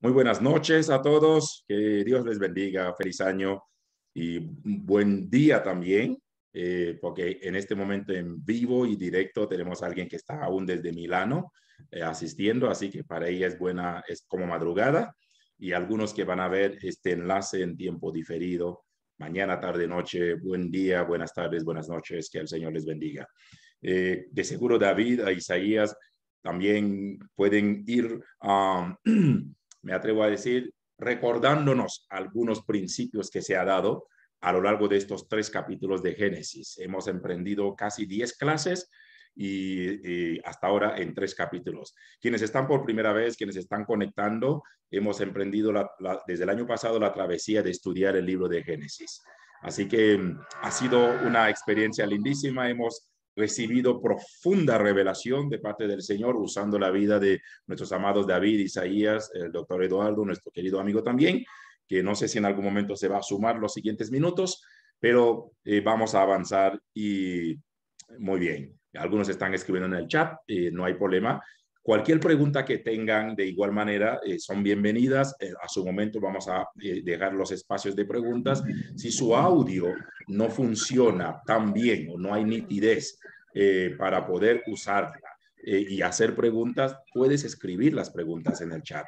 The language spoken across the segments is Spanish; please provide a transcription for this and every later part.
Muy buenas noches a todos, que Dios les bendiga, feliz año y buen día también, porque en este momento en vivo y directo tenemos a alguien que está aún desde Milano asistiendo, así que para ella es como madrugada, y algunos que van a ver este enlace en tiempo diferido, mañana, tarde, noche, buen día, buenas tardes, buenas noches, que el Señor les bendiga. De seguro David, a Isaías, también pueden ir me atrevo a decir, recordándonos algunos principios que se ha dado a lo largo de estos 3 capítulos de Génesis. Hemos emprendido casi 10 clases y hasta ahora en 3 capítulos. Quienes están por primera vez, quienes están conectando, hemos emprendido desde el año pasado la travesía de estudiar el libro de Génesis. Así que ha sido una experiencia lindísima. Hemos recibido profunda revelación de parte del Señor usando la vida de nuestros amados David, Isaías, el doctor Eduardo, nuestro querido amigo también, que no sé si en algún momento se va a sumar los siguientes minutos, pero vamos a avanzar y muy bien. Algunos están escribiendo en el chat, no hay problema. Cualquier pregunta que tengan, de igual manera, son bienvenidas. A su momento vamos a dejar los espacios de preguntas. Si su audio no funciona tan bien o no hay nitidez para poder usarla y hacer preguntas, puedes escribir las preguntas en el chat.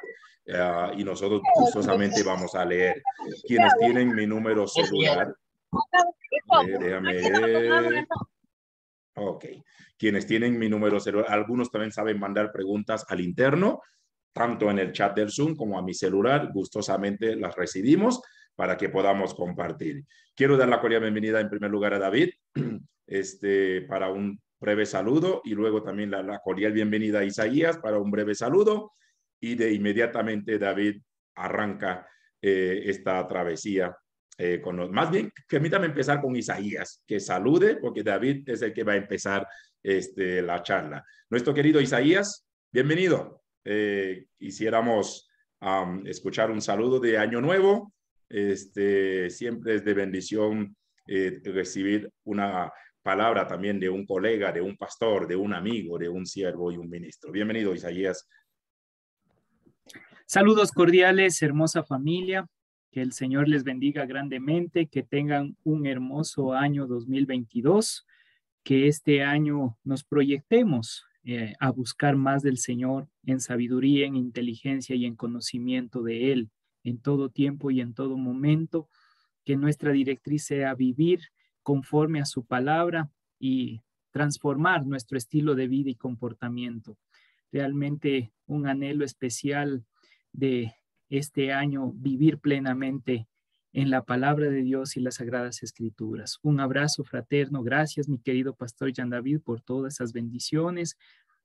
Y nosotros gustosamente vamos a leer. Quienes tienen mi número celular, déjame ver. Ok. Quienes tienen mi número celular, algunos también saben mandar preguntas al interno, tanto en el chat del Zoom como a mi celular. Gustosamente las recibimos para que podamos compartir. Quiero dar la cordial bienvenida en primer lugar a David, para un breve saludo, y luego también la cordial bienvenida a Isaías para un breve saludo, y de inmediatamente David arranca esta travesía. Más bien, permítame empezar con Isaías, que salude, porque David es el que va a empezar la charla. Nuestro querido Isaías, bienvenido. Quisiéramos escuchar un saludo de Año Nuevo. Siempre es de bendición recibir una palabra también de un colega, de un pastor, de un amigo, de un siervo y un ministro. Bienvenido, Isaías. Saludos cordiales, hermosa familia. Que el Señor les bendiga grandemente, que tengan un hermoso año 2022, que este año nos proyectemos a buscar más del Señor en sabiduría, en inteligencia y en conocimiento de Él, en todo tiempo y en todo momento, que nuestra directriz sea vivir conforme a su palabra y transformar nuestro estilo de vida y comportamiento. Realmente un anhelo especial de este año, vivir plenamente en la palabra de Dios y las sagradas escrituras. Un abrazo fraterno. Gracias, mi querido pastor Jean David, por todas esas bendiciones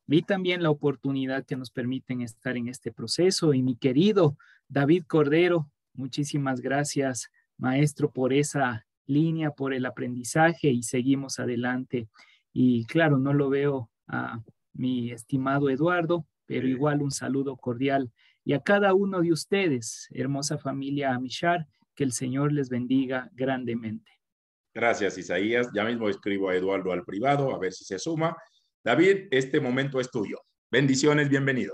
y también la oportunidad que nos permiten estar en este proceso. Y mi querido David Cordero, muchísimas gracias, maestro, por esa línea, por el aprendizaje, y seguimos adelante. Y claro, no lo veo a mi estimado Eduardo, pero igual un saludo cordial. Y a cada uno de ustedes, hermosa familia Amishar, que el Señor les bendiga grandemente. Gracias, Isaías. Ya mismo escribo a Eduardo al privado, a ver si se suma. David, este momento es tuyo. Bendiciones, bienvenido.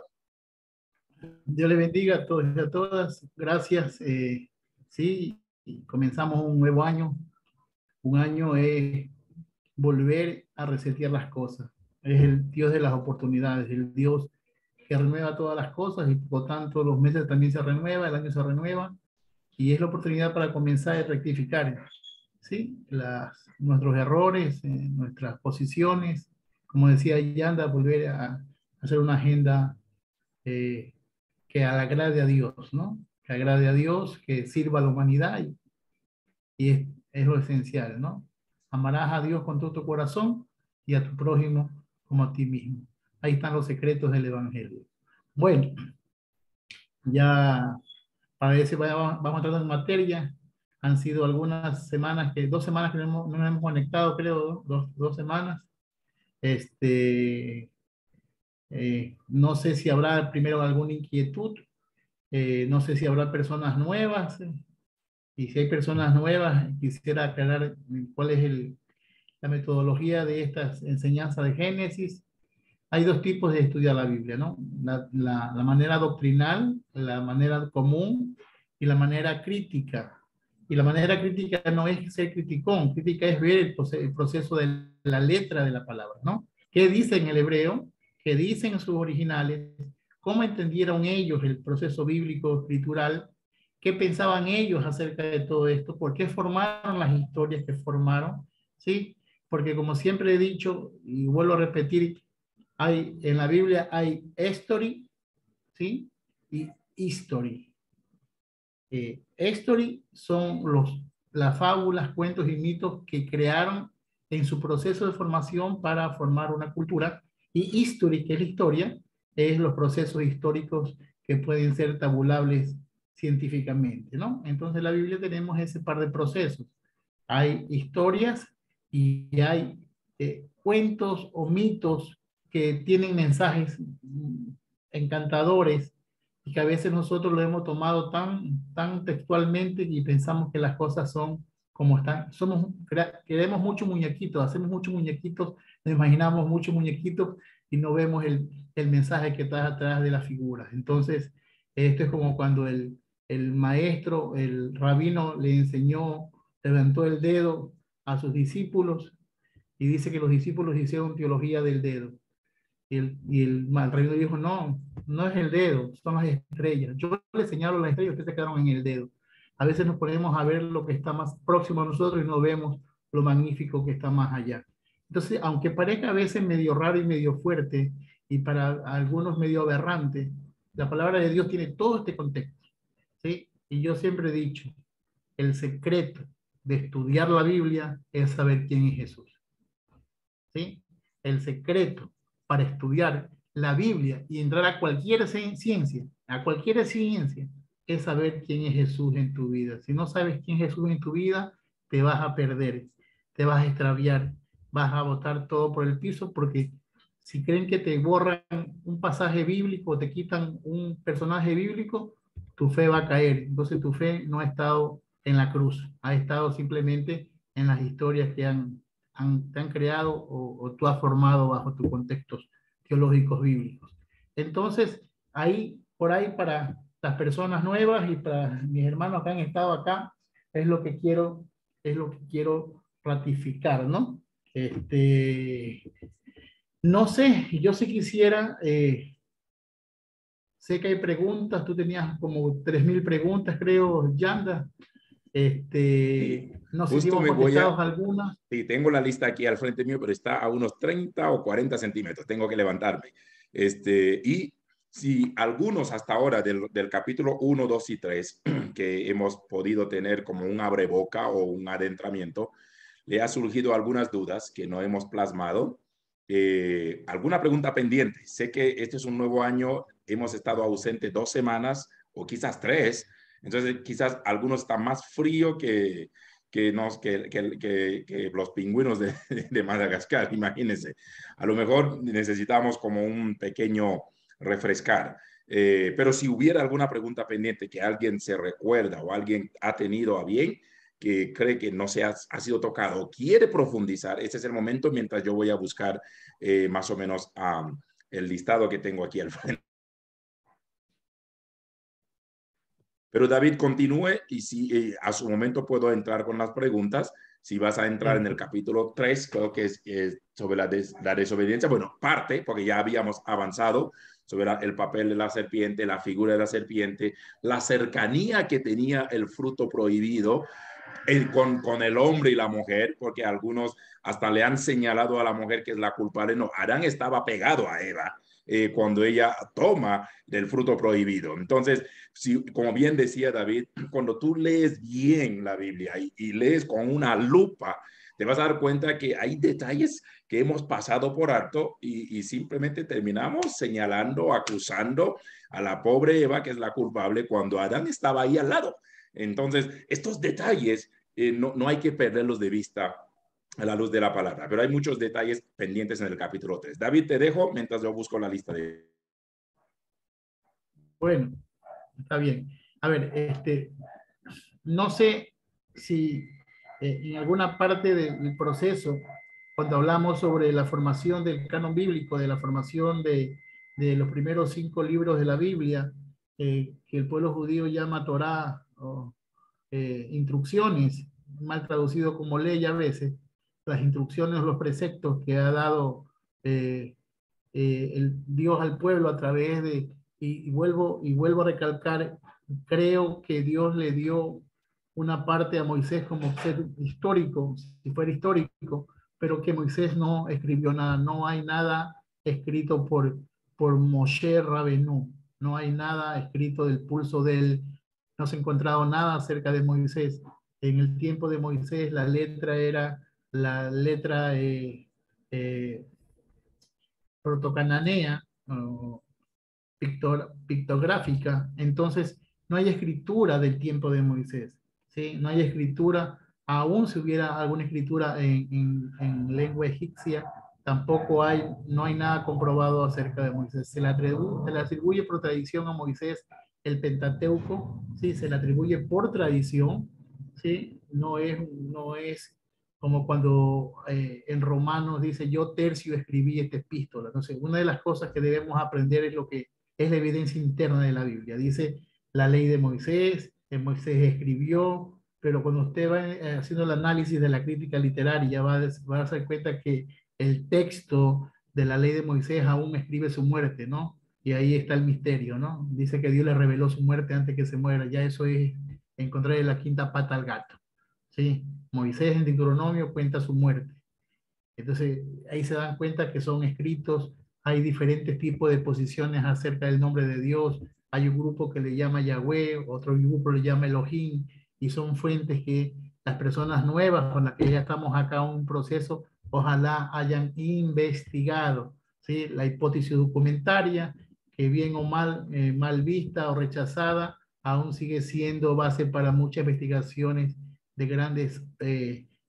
Dios le bendiga a todos y a todas. Gracias. Sí, comenzamos un nuevo año. Un año es volver a resetear las cosas. Es el Dios de las oportunidades, el Dios que renueva todas las cosas, y por lo tanto los meses también se renueva, el año se renueva, y es la oportunidad para comenzar a rectificar, ¿sí? Nuestros errores, nuestras posiciones, como decía Yanda, volver a hacer una agenda que agrade a Dios, ¿no? Que agrade a Dios, que sirva a la humanidad, y es lo esencial, ¿no? Amarás a Dios con todo tu corazón y a tu prójimo como a ti mismo. Ahí están los secretos del Evangelio. Bueno, ya para ver si vamos a entrar en materia. Han sido algunas semanas, 2 semanas que no nos hemos conectado, creo, 2 semanas. No sé si habrá primero alguna inquietud, no sé si habrá personas nuevas, y si hay personas nuevas, quisiera aclarar cuál es la metodología de estas enseñanzas de Génesis. hay dos tipos de estudiar la Biblia, ¿no? La manera doctrinal, la manera común y la manera crítica. Y la manera crítica no es ser criticón, crítica es ver el proceso de la letra de la palabra, ¿no? ¿Qué dice en el hebreo? ¿Qué dicen en sus originales? ¿Cómo entendieron ellos el proceso bíblico escritural? ¿Qué pensaban ellos acerca de todo esto? ¿Por qué formaron las historias que formaron? ¿Sí? Porque como siempre he dicho, y vuelvo a repetir, en la Biblia hay history, ¿sí? Y history. History son las fábulas, cuentos y mitos que crearon en su proceso de formación para formar una cultura. Y history, que es la historia, es los procesos históricos que pueden ser tabulables científicamente, ¿no? Entonces en la Biblia tenemos ese par de procesos. Hay historias y hay cuentos o mitos que tienen mensajes encantadores y que a veces nosotros lo hemos tomado tan textualmente y pensamos que las cosas son como están. Queremos muchos muñequitos, hacemos muchos muñequitos, nos imaginamos muchos muñequitos y no vemos el mensaje que está atrás de la figura. Entonces, esto es como cuando el maestro, el rabino le enseñó, levantó el dedo a sus discípulos y dice que los discípulos hicieron teología del dedo. Y el rabino dijo, no, no es el dedo, son las estrellas. Yo le señalo las estrellas, ustedes se quedaron en el dedo. A veces nos ponemos a ver lo que está más próximo a nosotros y no vemos lo magnífico que está más allá. Entonces, aunque parezca a veces medio raro y medio fuerte, y para algunos medio aberrante, la palabra de Dios tiene todo este contexto, ¿sí? Y yo siempre he dicho, el secreto de estudiar la Biblia es saber quién es Jesús, ¿sí? El secreto para estudiar la Biblia y entrar a cualquier ciencia, es saber quién es Jesús en tu vida. Si no sabes quién es Jesús en tu vida, te vas a perder, te vas a extraviar, vas a botar todo por el piso, porque si creen que te borran un pasaje bíblico, te quitan un personaje bíblico, tu fe va a caer. Entonces tu fe no ha estado en la cruz, ha estado simplemente en las historias que te han creado o tú has formado bajo tus contextos teológicos bíblicos. Entonces, por ahí para las personas nuevas y para mis hermanos que han estado acá, es lo que quiero ratificar, ¿no? No sé, yo sí quisiera, sé que hay preguntas, tú tenías como 3000 preguntas, creo, Yanda. Sí, No sé si justo hemos me voy contestado a... algunas. Sí, tengo la lista aquí al frente mío, pero está a unos 30 o 40 centímetros. Tengo que levantarme. Y si algunos hasta ahora del capítulo 1, 2 y 3, que hemos podido tener como un abreboca o un adentramiento, le ha surgido algunas dudas que no hemos plasmado. ¿Alguna pregunta pendiente? Sé que este es un nuevo año, hemos estado ausentes 2 semanas o quizás 3, entonces quizás algunos están más frío que los pingüinos de Madagascar, imagínense. A lo mejor necesitamos como un pequeño refrescar. Pero si hubiera alguna pregunta pendiente que alguien se recuerda o alguien ha tenido a bien, que cree que no se ha sido tocado o quiere profundizar, ese es el momento mientras yo voy a buscar más o menos el listado que tengo aquí al frente. Pero David, continúe y si a su momento puedo entrar con las preguntas. Si vas a entrar en el capítulo 3, creo que es sobre la desobediencia. Bueno, parte, porque ya habíamos avanzado sobre el papel de la serpiente, la figura de la serpiente, la cercanía que tenía el fruto prohibido con el hombre y la mujer, porque algunos hasta le han señalado a la mujer que es la culpable. No, Adán estaba pegado a Eva cuando ella toma del fruto prohibido. Entonces, si, como bien decía David, cuando tú lees bien la Biblia y lees con una lupa, te vas a dar cuenta que hay detalles que hemos pasado por alto y simplemente terminamos señalando, acusando a la pobre Eva, que es la culpable, cuando Adán estaba ahí al lado. Entonces, estos detalles no hay que perderlos de vista a la luz de la palabra, pero hay muchos detalles pendientes en el capítulo 3. David, te dejo mientras yo busco la lista de... Bueno, está bien. A ver, no sé si en alguna parte del proceso cuando hablamos sobre la formación del canon bíblico, de la formación de los primeros 5 libros de la Biblia, que el pueblo judío llama Torá, o instrucciones, mal traducido como ley a veces, las instrucciones, los preceptos que ha dado el Dios al pueblo a través de, y vuelvo a recalcar, creo que Dios le dio una parte a Moisés como ser histórico, si fuera histórico, pero que Moisés no escribió nada, no hay nada escrito por Moshe Rabenu, no hay nada escrito del pulso de él, no se ha encontrado nada acerca de Moisés. En el tiempo de Moisés la letra era la letra protocananea, pictográfica, entonces no hay escritura del tiempo de Moisés, ¿sí? No hay escritura, aún si hubiera alguna escritura en lengua egipcia, tampoco hay, no hay nada comprobado acerca de Moisés. Se le atribuye por tradición a Moisés el Pentateuco, ¿sí? Se le atribuye por tradición, ¿sí? No es como cuando en Romanos dice, yo Tercio escribí esta epístola. Entonces, una de las cosas que debemos aprender es lo que es la evidencia interna de la Biblia. Dice la ley de Moisés, que Moisés escribió, pero cuando usted va haciendo el análisis de la crítica literaria, va a darse cuenta que el texto de la ley de Moisés aún escribe su muerte, ¿no? Y ahí está el misterio, ¿no? Dice que Dios le reveló su muerte antes que se muera. Ya eso es encontrar la quinta pata al gato, ¿sí? Moisés en Deuteronomio cuenta su muerte. Entonces, ahí se dan cuenta que son escritos, hay diferentes tipos de posiciones acerca del nombre de Dios. Hay un grupo que le llama Yahweh, otro grupo le llama Elohim, y son fuentes que las personas nuevas con las que ya estamos acá en un proceso, ojalá hayan investigado, ¿sí? La hipótesis documentaria, que bien o mal, mal vista o rechazada, aún sigue siendo base para muchas investigaciones de grandes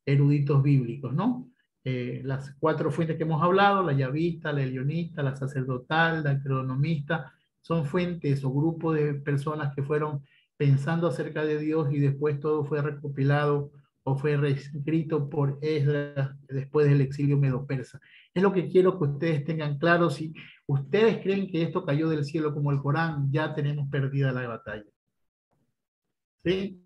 eruditos bíblicos, ¿no? Las 4 fuentes que hemos hablado, la yavista, la elionista, la sacerdotal, la cronomista, son fuentes o grupos de personas que fueron pensando acerca de Dios y después todo fue recopilado o fue reescrito por Esdras después del exilio medo-persa. Es lo que quiero que ustedes tengan claro. Si ustedes creen que esto cayó del cielo como el Corán, ya tenemos perdida la batalla. ¿Sí?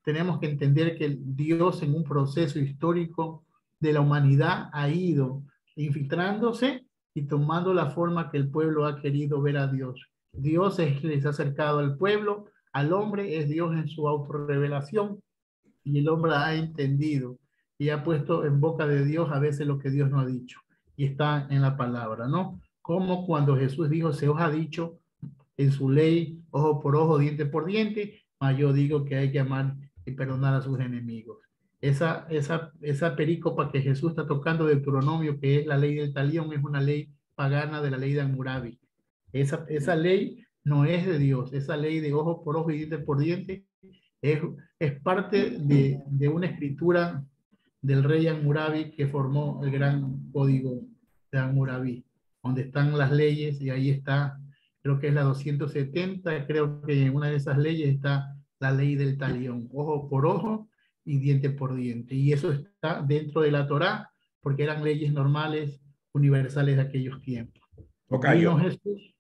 Tenemos que entender que Dios en un proceso histórico de la humanidad ha ido infiltrándose y tomando la forma que el pueblo ha querido ver a Dios. Dios es quien se ha acercado al pueblo, al hombre es Dios en su autorrevelación y el hombre ha entendido y ha puesto en boca de Dios a veces lo que Dios no ha dicho y está en la palabra, ¿no? Como cuando Jesús dijo, se os ha dicho en su ley, ojo por ojo, diente por diente, mas yo digo que hay que amar y perdonar a sus enemigos. Esa perícopa que Jesús está tocando del Deuteronomio, que es la ley del talión, es una ley pagana de la ley de Hammurabi. Esa ley no es de Dios, esa ley de ojo por ojo y diente por diente es parte de una escritura del rey Hammurabi que formó el gran código de Hammurabi, donde están las leyes y ahí está, creo que es la 270, creo que en una de esas leyes está la ley del talión, ojo por ojo y diente por diente. Y eso está dentro de la Torá, porque eran leyes normales, universales de aquellos tiempos. Tocayo, Jesús.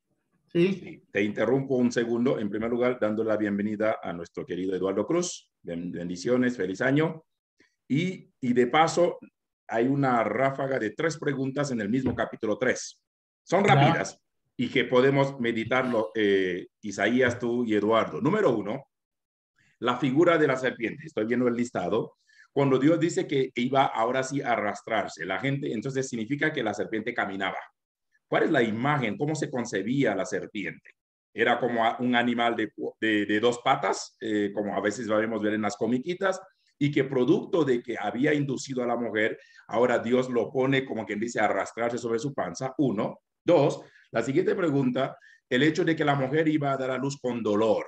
¿Sí? Sí, te interrumpo un segundo. En primer lugar, dando la bienvenida a nuestro querido Eduardo Cruz. Bendiciones, feliz año. Y de paso, hay una ráfaga de 3 preguntas en el mismo capítulo 3. Son rápidas y que podemos meditarlo, Isaías, tú y Eduardo. Número 1, la figura de la serpiente. Estoy viendo el listado. Cuando Dios dice que iba ahora sí a arrastrarse, la gente, entonces significa que la serpiente caminaba. ¿Cuál es la imagen? ¿Cómo se concebía la serpiente? ¿Era como un animal de 2 patas, como a veces podemos ver en las comiquitas, y que producto de que había inducido a la mujer, ahora Dios lo pone como quien dice a arrastrarse sobre su panza? 1. 2, la siguiente pregunta, el hecho de que la mujer iba a dar a luz con dolor.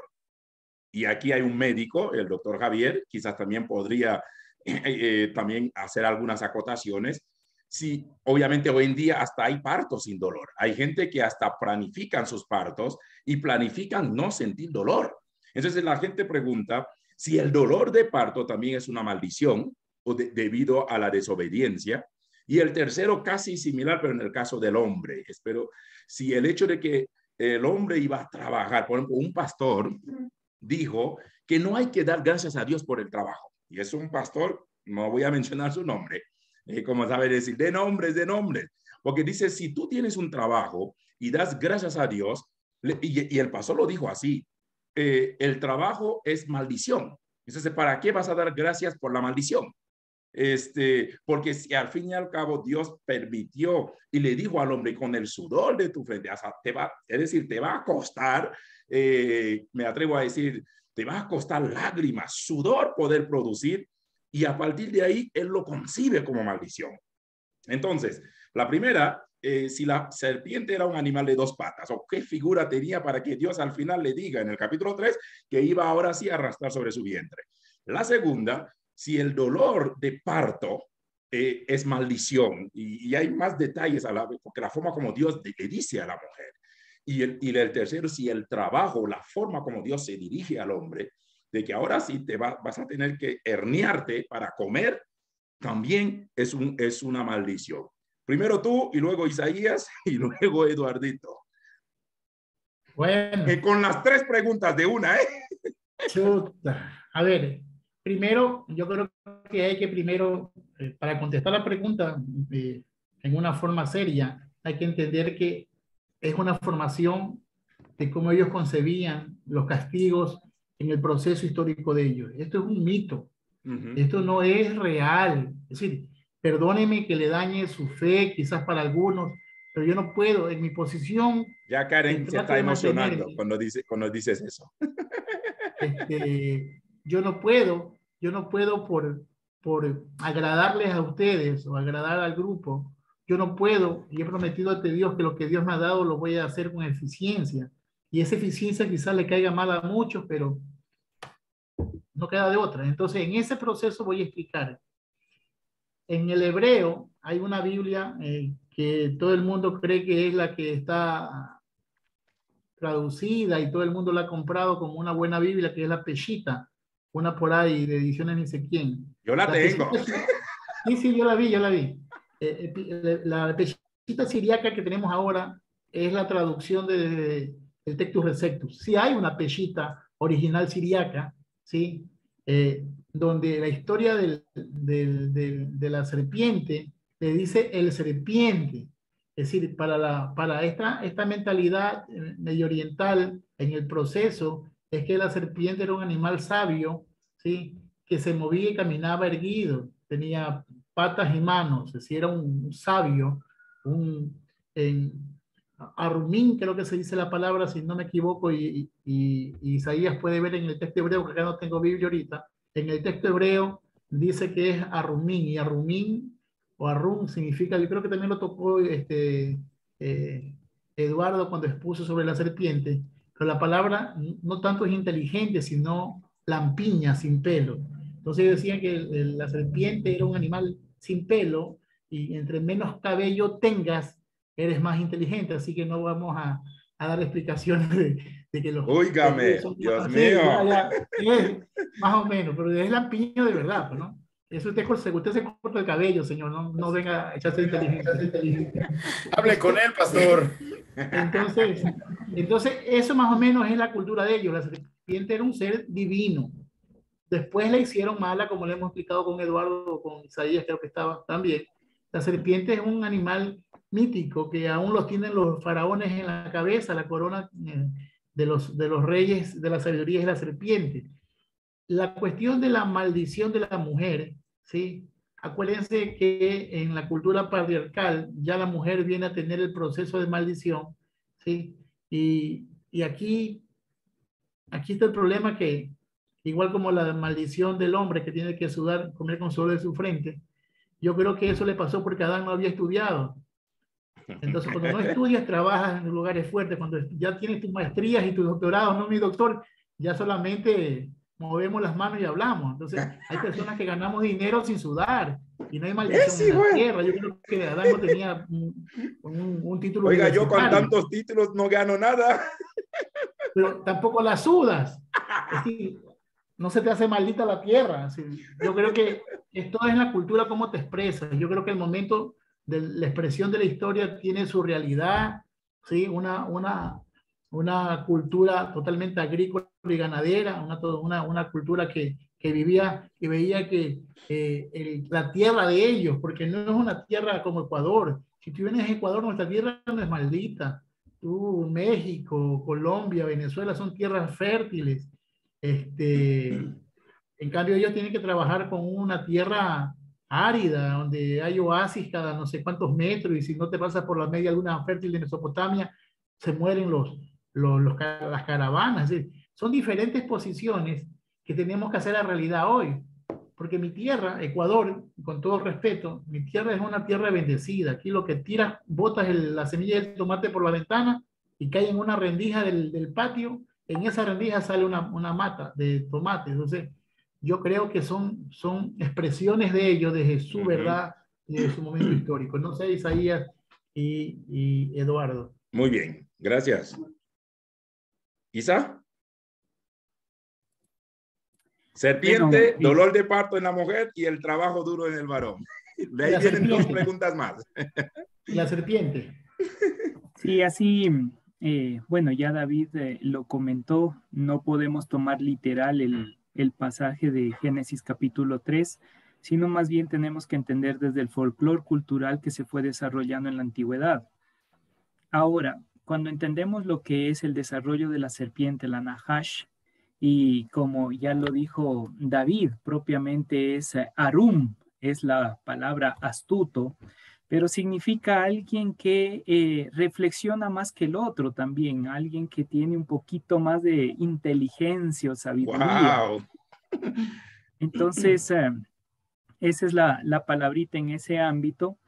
Y aquí hay un médico, el doctor Javier, quizás también podría también hacer algunas acotaciones. Sí, obviamente hoy en día hasta hay partos sin dolor. Hay gente que hasta planifican sus partos y planifican no sentir dolor. Entonces la gente pregunta si el dolor de parto también es una maldición o debido a la desobediencia. Y el tercero casi similar, pero en el caso del hombre. Espero, si el hecho de que el hombre iba a trabajar, por ejemplo, un pastor dijo que no hay que dar gracias a Dios por el trabajo. Y es un pastor, no voy a mencionar su nombre, como sabe decir, de nombres. Porque dice, si tú tienes un trabajo y das gracias a Dios, y el pastor lo dijo así, el trabajo es maldición. Entonces, ¿para qué vas a dar gracias por la maldición? Porque si al fin y al cabo Dios permitió y le dijo al hombre, con el sudor de tu frente, es decir, te va a costar, me atrevo a decir, te va a costar lágrimas, sudor poder producir, y a partir de ahí él lo concibe como maldición. Entonces, la primera, si la serpiente era un animal de dos patas, o qué figura tenía para que Dios al final le diga en el capítulo 3 que iba ahora sí a arrastrar sobre su vientre. La segunda, si el dolor de parto es maldición, y hay más detalles porque la forma como Dios le dice a la mujer. Y el tercero, si el trabajo, la forma como Dios se dirige al hombre, de que ahora sí vas a tener que herniarte para comer, también es una maldición. Primero tú, y luego Isaías, y luego Eduardito. Bueno. Con las tres preguntas de una, ¿eh? Chuta. A ver, primero, yo creo que hay que primero, para contestar la pregunta en una forma seria, hay que entender que es una formación de cómo ellos concebían los castigos en el proceso histórico de ellos. Esto es un mito. Esto no es real. Es decir, perdóneme que le dañe su fe, quizás para algunos, pero yo no puedo, en mi posición... Ya Karen se está emocionando cuando dices eso. Yo no puedo por agradarles a ustedes o agradar al grupo. Yo no puedo, y he prometido ante Dios que lo que Dios me ha dado lo voy a hacer con eficiencia. Y esa eficiencia quizás le caiga mal a muchos, pero no queda de otra. Entonces, en ese proceso voy a explicar. En el hebreo hay una Biblia que todo el mundo cree que es la que está traducida y todo el mundo la ha comprado como una buena Biblia, que es la Peshita, una por ahí de ediciones ni sé quién. Yo la tengo. Sí, yo la vi. La Peshita siriaca que tenemos ahora es la traducción del Textus Receptus. Sí hay una Peshita original siriaca, ¿sí? Donde la historia de la serpiente le dice el serpiente. Es decir, para esta mentalidad medio oriental en el proceso, es que la serpiente era un animal sabio, ¿sí? Que se movía y caminaba erguido, tenía patas y manos, es decir, era un sabio, Arumín, creo que se dice la palabra, si no me equivoco, y Isaías puede ver en el texto hebreo, que acá no tengo Biblia ahorita, en el texto hebreo dice que es Arumín, y Arumín o Arum significa, yo creo que también lo tocó Eduardo cuando expuso sobre la serpiente, pero la palabra no tanto es inteligente, sino lampiña, sin pelo. Entonces decían que la serpiente era un animal sin pelo, y entre menos cabello tengas, eres más inteligente, así que no vamos a dar explicaciones de que los... Óigame, Dios mío. Más o menos, pero es lampiño de verdad, pues, ¿no? Eso usted se corta el cabello, señor, no venga a echarse inteligente. Hable con él, pastor. Entonces, eso más o menos es la cultura de ellos. La serpiente era un ser divino. Después la hicieron mala, como le hemos explicado con Eduardo o con Isaías, creo que estaba también. La serpiente es un animal mítico que aún los tienen los faraones en la cabeza, la corona de los reyes de la sabiduría es la serpiente. La cuestión de la maldición de la mujer, ¿sí? Acuérdense que en la cultura patriarcal ya la mujer viene a tener el proceso de maldición, ¿sí? Y aquí está el problema, que igual como la maldición del hombre que tiene que comer con sudor de su frente, yo creo que eso le pasó porque Adán no había estudiado. Entonces, cuando no estudias, trabajas en lugares fuertes. Cuando ya tienes tus maestrías y tus doctorados, no mi doctor, ya solamente movemos las manos y hablamos. Entonces, hay personas que ganamos dinero sin sudar y no hay maldición en la tierra. Yo creo que Adán no tenía un título. Oiga, yo con tantos títulos no gano nada. Pero tampoco la sudas. Es decir, no se te hace maldita la tierra. Yo creo que esto es en la cultura cómo te expresas. Yo creo que el momento la expresión de la historia tiene su realidad, ¿sí? Una cultura totalmente agrícola y ganadera, una cultura que vivía y veía que la tierra de ellos, porque no es una tierra como Ecuador. Si tú vienes a Ecuador, nuestra tierra no es maldita. Tú, México, Colombia, Venezuela son tierras fértiles. En cambio, ellos tienen que trabajar con una tierra árida, donde hay oasis cada no sé cuántos metros, y si no te pasas por la media luna fértil de Mesopotamia, se mueren las caravanas. Es decir, son diferentes posiciones que tenemos que hacer la realidad hoy. Porque mi tierra, Ecuador, con todo respeto, mi tierra es una tierra bendecida. Aquí lo que tiras, botas la semilla del tomate por la ventana y cae en una rendija del patio. En esa rendija sale una mata de tomate. Entonces, yo creo que son expresiones de ellos, de su verdad y de su momento histórico. No sé, Isaías y Eduardo. Muy bien, gracias. ¿Isa? Serpiente, Bueno, dolor de parto en la mujer y el trabajo duro en el varón. De ahí vienen dos preguntas más. La serpiente. Sí, así, bueno, ya David lo comentó, no podemos tomar literal el pasaje de Génesis capítulo 3, sino más bien tenemos que entender desde el folclore cultural que se fue desarrollando en la antigüedad. Ahora, cuando entendemos lo que es el desarrollo de la serpiente, la Nahash, y como ya lo dijo David, propiamente es Arum, es la palabra astuto, pero significa alguien que reflexiona más que el otro también, alguien que tiene un poquito más de inteligencia o sabiduría. ¡Wow! Entonces, esa es la palabrita en ese ámbito.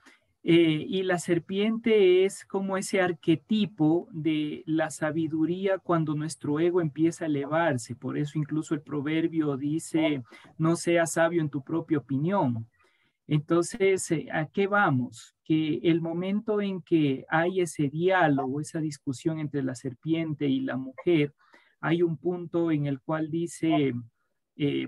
Y la serpiente es como ese arquetipo de la sabiduría cuando nuestro ego empieza a elevarse. Por eso incluso el proverbio dice, no seas sabio en tu propia opinión. Entonces, ¿a qué vamos? Que el momento en que hay ese diálogo, esa discusión entre la serpiente y la mujer, hay un punto en el cual dice,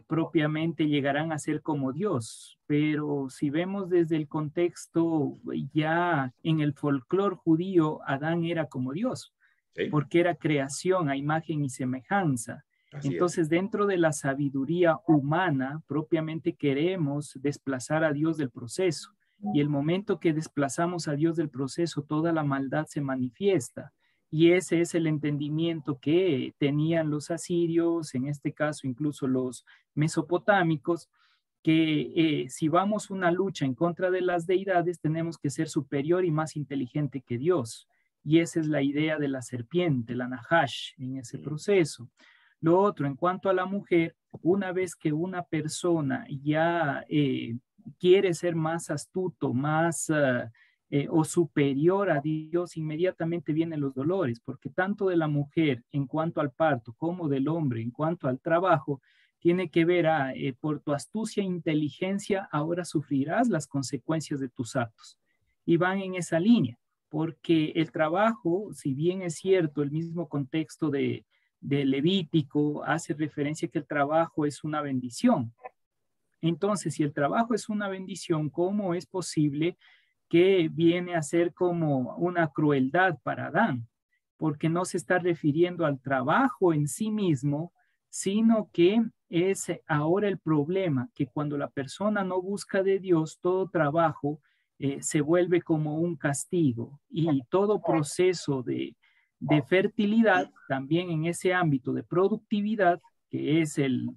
propiamente llegarán a ser como Dios. Pero si vemos desde el contexto, ya en el folclore judío, Adán era como Dios, ¿Sí? porque era creación a imagen y semejanza. Así Entonces, es. dentro de la sabiduría humana, propiamente queremos desplazar a Dios del proceso. Y el momento que desplazamos a Dios del proceso, toda la maldad se manifiesta. Y ese es el entendimiento que tenían los asirios, en este caso incluso los mesopotámicos, que si vamos a una lucha en contra de las deidades, tenemos que ser superior y más inteligente que Dios. Y esa es la idea de la serpiente, la Nahash, en ese proceso. Lo otro, en cuanto a la mujer, una vez que una persona ya quiere ser más astuto, más o superior a Dios, inmediatamente vienen los dolores, porque tanto de la mujer en cuanto al parto como del hombre en cuanto al trabajo, tiene que ver por tu astucia e inteligencia, ahora sufrirás las consecuencias de tus actos. Y van en esa línea, porque el trabajo, si bien es cierto, el mismo contexto de Levítico hace referencia a que el trabajo es una bendición. Entonces, si el trabajo es una bendición, ¿cómo es posible que viene a ser como una crueldad para Adán? Porque no se está refiriendo al trabajo en sí mismo, sino que es ahora el problema, que cuando la persona no busca de Dios, todo trabajo se vuelve como un castigo y todo proceso de fertilidad, también en ese ámbito de productividad, que es el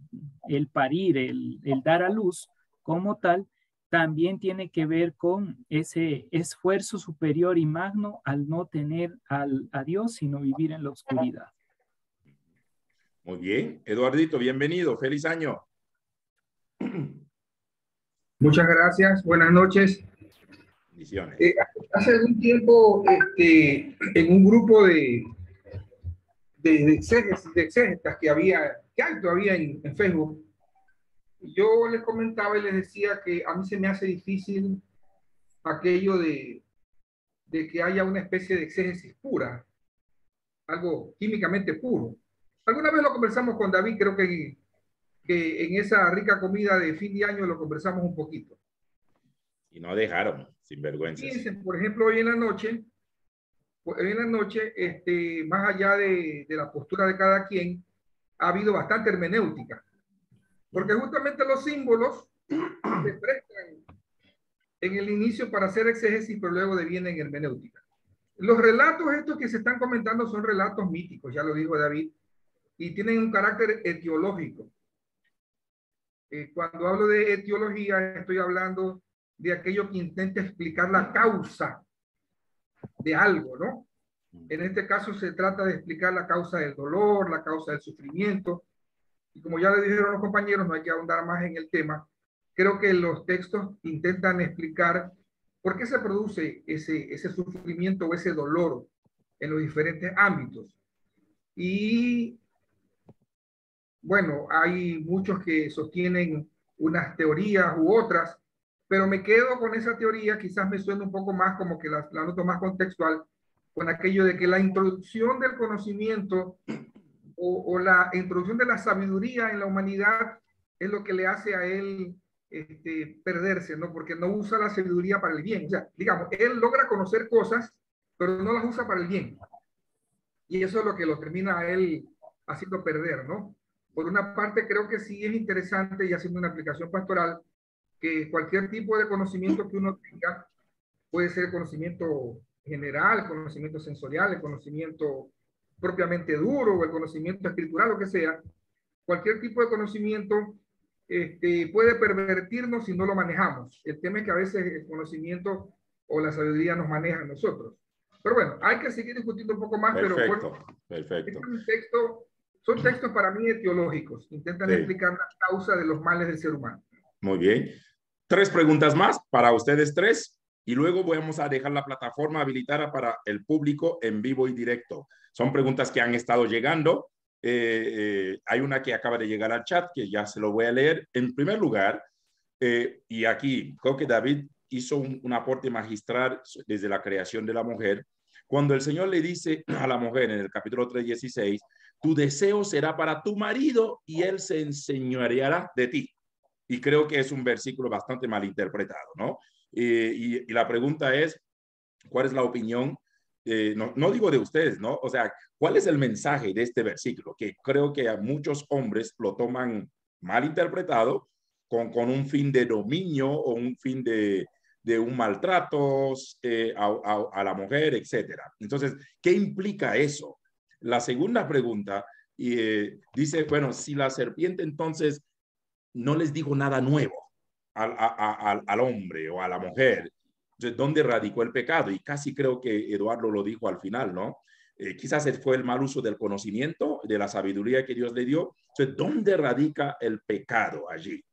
parir, el dar a luz como tal, también tiene que ver con ese esfuerzo superior y magno al no tener a Dios, sino vivir en la oscuridad. Muy bien. Eduardito, bienvenido. Feliz año. Muchas gracias. Buenas noches. Bendiciones. Hace algún tiempo, en un grupo de exégetas que hay todavía en Facebook, yo les comentaba y les decía que a mí se me hace difícil aquello de que haya una especie de exégesis pura, algo químicamente puro. Alguna vez lo conversamos con David, creo que en esa rica comida de fin de año lo conversamos un poquito. Y no dejaron, sin vergüenza. Fíjense, por ejemplo, hoy en la noche, más allá de la postura de cada quien, ha habido bastante hermenéutica. Porque justamente los símbolos se prestan en el inicio para hacer exégesis, pero luego devienen hermenéutica. Los relatos estos que se están comentando son relatos míticos, ya lo dijo David, y tienen un carácter etiológico. Cuando hablo de etiología, estoy hablando de aquello que intenta explicar la causa de algo, ¿no? En este caso se trata de explicar la causa del dolor, la causa del sufrimiento, y como ya le dijeron los compañeros, no hay que ahondar más en el tema. Creo que los textos intentan explicar por qué se produce ese sufrimiento o ese dolor en los diferentes ámbitos. Y bueno, hay muchos que sostienen unas teorías u otras, pero me quedo con esa teoría, quizás me suena un poco más como que la noto más contextual, con aquello de que la introducción del conocimiento o la introducción de la sabiduría en la humanidad es lo que le hace a él perderse, ¿no? Porque no usa la sabiduría para el bien. O sea, digamos, él logra conocer cosas, pero no las usa para el bien. Y eso es lo que lo termina a él haciendo perder, ¿no? Por una parte, creo que sí es interesante, y haciendo una aplicación pastoral, que cualquier tipo de conocimiento que uno tenga, puede ser conocimiento general, conocimiento sensorial, el conocimiento propiamente duro o el conocimiento escritural, lo que sea, cualquier tipo de conocimiento puede pervertirnos si no lo manejamos. El tema es que a veces el conocimiento o la sabiduría nos maneja a nosotros. Pero bueno, hay que seguir discutiendo un poco más, Perfecto, pero perfecto. Son textos para mí etiológicos, intentan explicar la causa de los males del ser humano. Muy bien. 3 preguntas más para ustedes 3 y luego vamos a dejar la plataforma habilitada para el público en vivo y directo. Son preguntas que han estado llegando. Hay una que acaba de llegar al chat que ya se lo voy a leer. En primer lugar, y aquí creo que David hizo un aporte magistral desde la creación de la mujer. Cuando el Señor le dice a la mujer en el capítulo 3:16, tu deseo será para tu marido y él se enseñoreará de ti. Y creo que es un versículo bastante mal interpretado, ¿no? Y la pregunta es, ¿cuál es la opinión? No digo de ustedes, ¿no? O sea, ¿cuál es el mensaje de este versículo? Que creo que a muchos hombres lo toman mal interpretado con un fin de dominio o un fin de un maltrato a la mujer, etcétera. Entonces, ¿qué implica eso? La segunda pregunta dice, bueno, si la serpiente entonces no les dijo nada nuevo al hombre o a la mujer, entonces, ¿dónde radicó el pecado? Y casi creo que Eduardo lo dijo al final, ¿no? Quizás fue el mal uso del conocimiento, de la sabiduría que Dios le dio. Entonces, ¿dónde radica el pecado allí?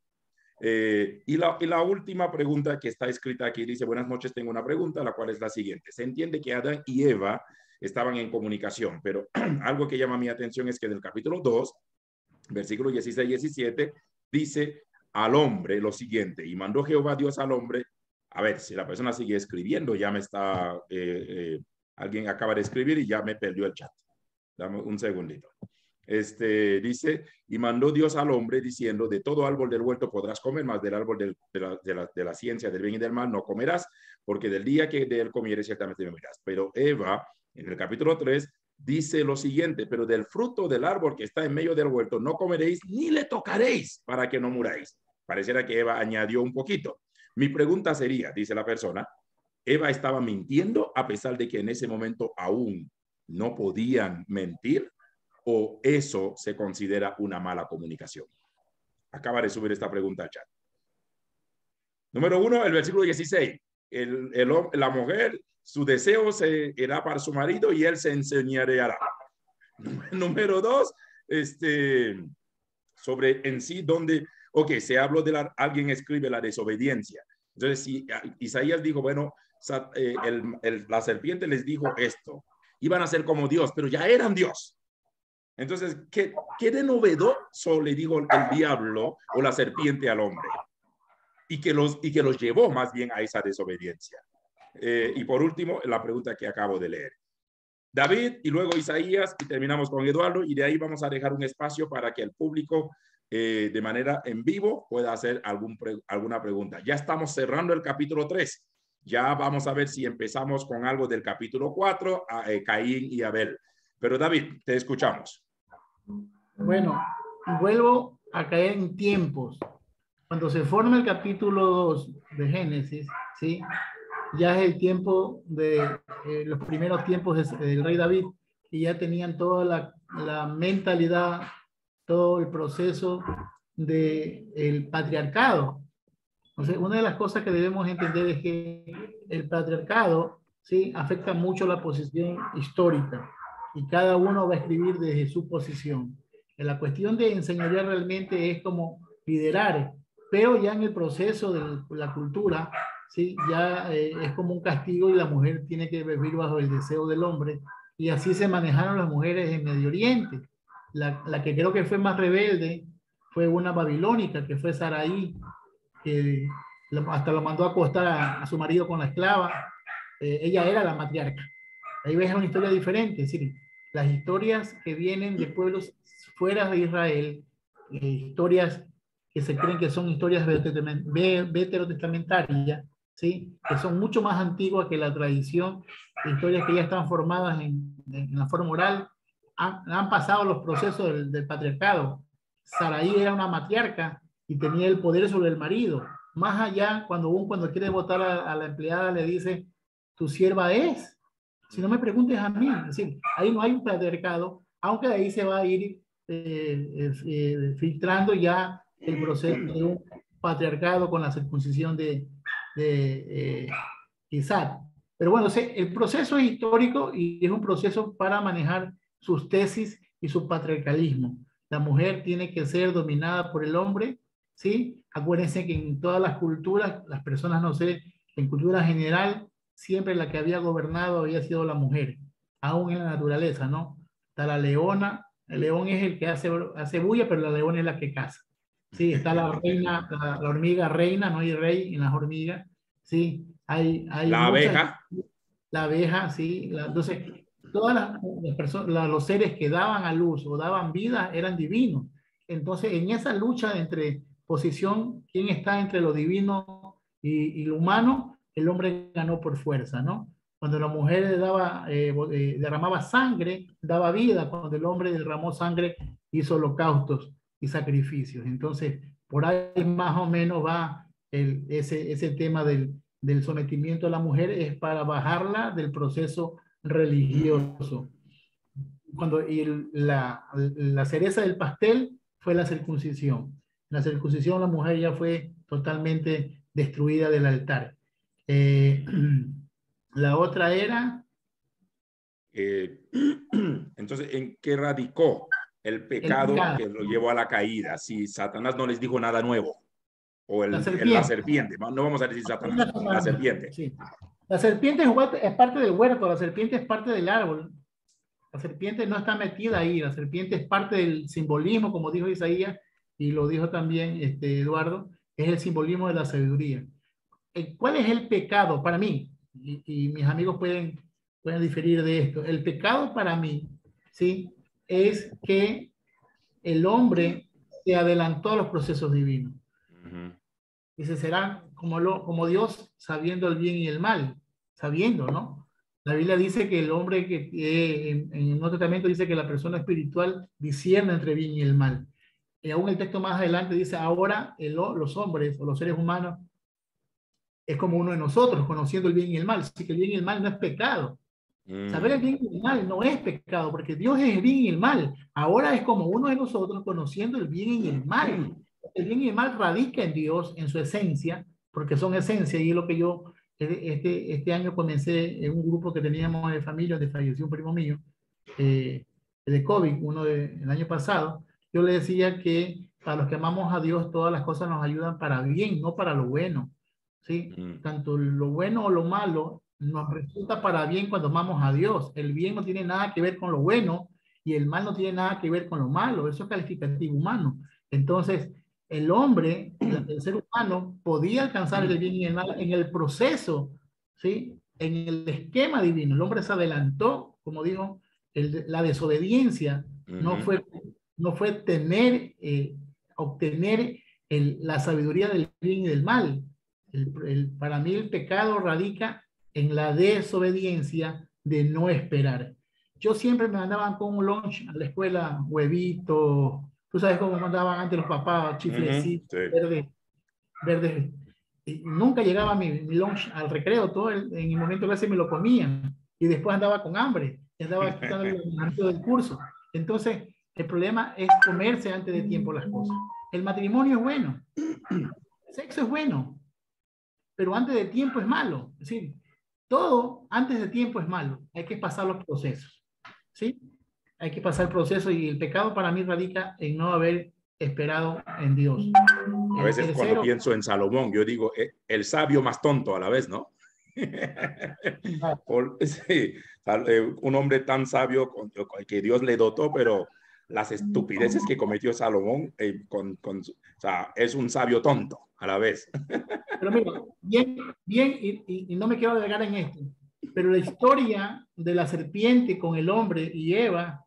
Y la última pregunta que está escrita aquí dice, buenas noches, tengo una pregunta, la cual es la siguiente. Se entiende que Adán y Eva estaban en comunicación, pero algo que llama mi atención es que del capítulo 2, versículos 16 y 17, dice al hombre lo siguiente, y mandó Jehová Dios al hombre. A ver, si la persona sigue escribiendo, ya me está, alguien acaba de escribir y ya me perdió el chat. Dame un segundito. Dice, y mandó Dios al hombre diciendo, de todo árbol del huerto podrás comer, mas del árbol de la ciencia del bien y del mal no comerás, porque del día que de él comieres ciertamente morirás. Pero Eva, en el capítulo 3, dice lo siguiente, pero del fruto del árbol que está en medio del huerto no comeréis ni le tocaréis para que no muráis. Pareciera que Eva añadió un poquito. Mi pregunta sería, dice la persona, ¿Eva estaba mintiendo a pesar de que en ese momento aún no podían mentir? ¿O eso se considera una mala comunicación? Acaba de subir esta pregunta al chat. Número 1, el versículo 16. La mujer, su deseo será para su marido y él se enseñoreará. Número 2, sobre en sí donde, se habló de alguien escribe la desobediencia. Entonces, si Isaías dijo, bueno, la serpiente les dijo esto, iban a ser como Dios, pero ya eran Dios. Entonces, ¿qué de novedoso le dijo el diablo o la serpiente al hombre? Y que los llevó más bien a esa desobediencia. Y por último, la pregunta que acabo de leer. David y luego Isaías y terminamos con Eduardo y de ahí vamos a dejar un espacio para que el público de manera en vivo pueda hacer alguna pregunta. Ya estamos cerrando el capítulo 3. Ya vamos a ver si empezamos con algo del capítulo 4, Caín y Abel. Pero David, te escuchamos. Bueno, vuelvo a caer en tiempos. Cuando se forma el capítulo 2 de Génesis, ¿sí? Ya es el tiempo de los primeros tiempos del rey David, y ya tenían toda la mentalidad, todo el proceso del patriarcado. Entonces, una de las cosas que debemos entender es que el patriarcado, ¿sí?, afecta mucho la posición histórica, y cada uno va a escribir desde su posición. La cuestión de enseñorear realmente es como liderar, pero ya en el proceso de la cultura, ¿sí?, ya es como un castigo y la mujer tiene que vivir bajo el deseo del hombre, y así se manejaron las mujeres en Medio Oriente. La que creo que fue más rebelde fue una babilónica, que fue Saraí, que hasta lo mandó a acostar a su marido con la esclava. Ella era la matriarca. Ahí ves una historia diferente, es decir, las historias que vienen de pueblos fuera de Israel, historias que se creen que son historias veterotestamentarias, ¿sí?, que son mucho más antiguas que la tradición, historias que ya están formadas en la forma oral, han pasado los procesos del patriarcado. Saraí era una matriarca y tenía el poder sobre el marido. Más allá, cuando quiere votar a la empleada, le dice, tu sierva es. Si no me preguntes a mí. Es decir, ahí no hay un patriarcado, aunque de ahí se va a ir filtrando ya el proceso de un patriarcado con la circuncisión de Isaac. Pero bueno, el proceso es histórico y es un proceso para manejar sus tesis y su patriarcalismo. La mujer tiene que ser dominada por el hombre, ¿sí? Acuérdense que en todas las culturas, las personas, no sé, en cultura general, siempre la que había gobernado había sido la mujer, aún en la naturaleza, ¿no? Está la leona, el león es el que hace bulla, pero la leona es la que caza. Sí, está la reina, la hormiga reina, no hay rey en las hormigas. Sí, hay la abeja. La abeja, sí. Entonces, todas las personas, los seres que daban a luz o daban vida eran divinos. Entonces, en esa lucha entre posición, quién está entre lo divino y lo humano, el hombre ganó por fuerza, ¿no? Cuando la mujer derramaba sangre, daba vida. Cuando el hombre derramó sangre, hizo holocaustos y sacrificios. Entonces, por ahí más o menos va ese tema del sometimiento a la mujer, es para bajarla del proceso religioso. La cereza del pastel fue la circuncisión. La circuncisión, la mujer ya fue totalmente destruida del altar. La otra era... entonces, ¿en qué radicó el pecado que lo llevó a la caída? Si Satanás no les dijo nada nuevo. O la serpiente. No vamos a decir Satanás, la serpiente. Sí. La serpiente es parte del huerto, la serpiente es parte del árbol. La serpiente no está metida ahí, la serpiente es parte del simbolismo, como dijo Isaías, y lo dijo también Eduardo, es el simbolismo de la sabiduría. ¿Cuál es el pecado para mí? Y mis amigos pueden diferir de esto. El pecado para mí, ¿sí?, es que el hombre se adelantó a los procesos divinos. Dice, será como Dios, sabiendo el bien y el mal, sabiendo, ¿no? La Biblia dice que el hombre en el Nuevo Testamento dice que la persona espiritual discierne entre bien y el mal. Y aún el texto más adelante dice, ahora los hombres o los seres humanos es como uno de nosotros, conociendo el bien y el mal. Así que el bien y el mal no es pecado. Saber el bien y el mal no es pecado, porque Dios es el bien y el mal. Ahora es como uno de nosotros conociendo el bien y el mal. El bien y el mal radica en Dios, en su esencia, porque son esencia, y es lo que yo este año comencé en un grupo que teníamos de familia, donde falleció un primo mío de COVID, el año pasado. Yo le decía que para los que amamos a Dios, todas las cosas nos ayudan para bien, no para lo bueno, ¿sí? Tanto lo bueno o lo malo nos resulta para bien cuando amamos a Dios. El bien no tiene nada que ver con lo bueno y el mal no tiene nada que ver con lo malo. Eso es calificativo humano. Entonces, el hombre, el ser humano, podía alcanzar el bien y el mal en el proceso, ¿sí?, en el esquema divino. El hombre se adelantó como dijo, la desobediencia no fue obtener la sabiduría del bien y del mal. Para mí el pecado radica en la desobediencia de no esperar. Yo siempre me mandaban con un lunch a la escuela, huevitos, tú sabes cómo mandaban antes los papás, chiflecitos, verdes. Y nunca llegaba mi lunch al recreo, en el momento de clase me lo comía y después andaba con hambre, y andaba quitando el del curso. Entonces, el problema es comerse antes de tiempo las cosas. El matrimonio es bueno, el sexo es bueno, pero antes de tiempo es malo. Es decir, todo antes de tiempo es malo. Hay que pasar los procesos, ¿sí? Hay que pasar el proceso, y el pecado para mí radica en no haber esperado en Dios. A veces cuando pienso en Salomón, yo digo, el sabio más tonto a la vez, ¿no? Sí, un hombre tan sabio que Dios le dotó, pero las estupideces que cometió Salomón, o sea, es un sabio tonto a la vez. Pero mira, y no me quiero agregar en esto, pero la historia de la serpiente con el hombre y Eva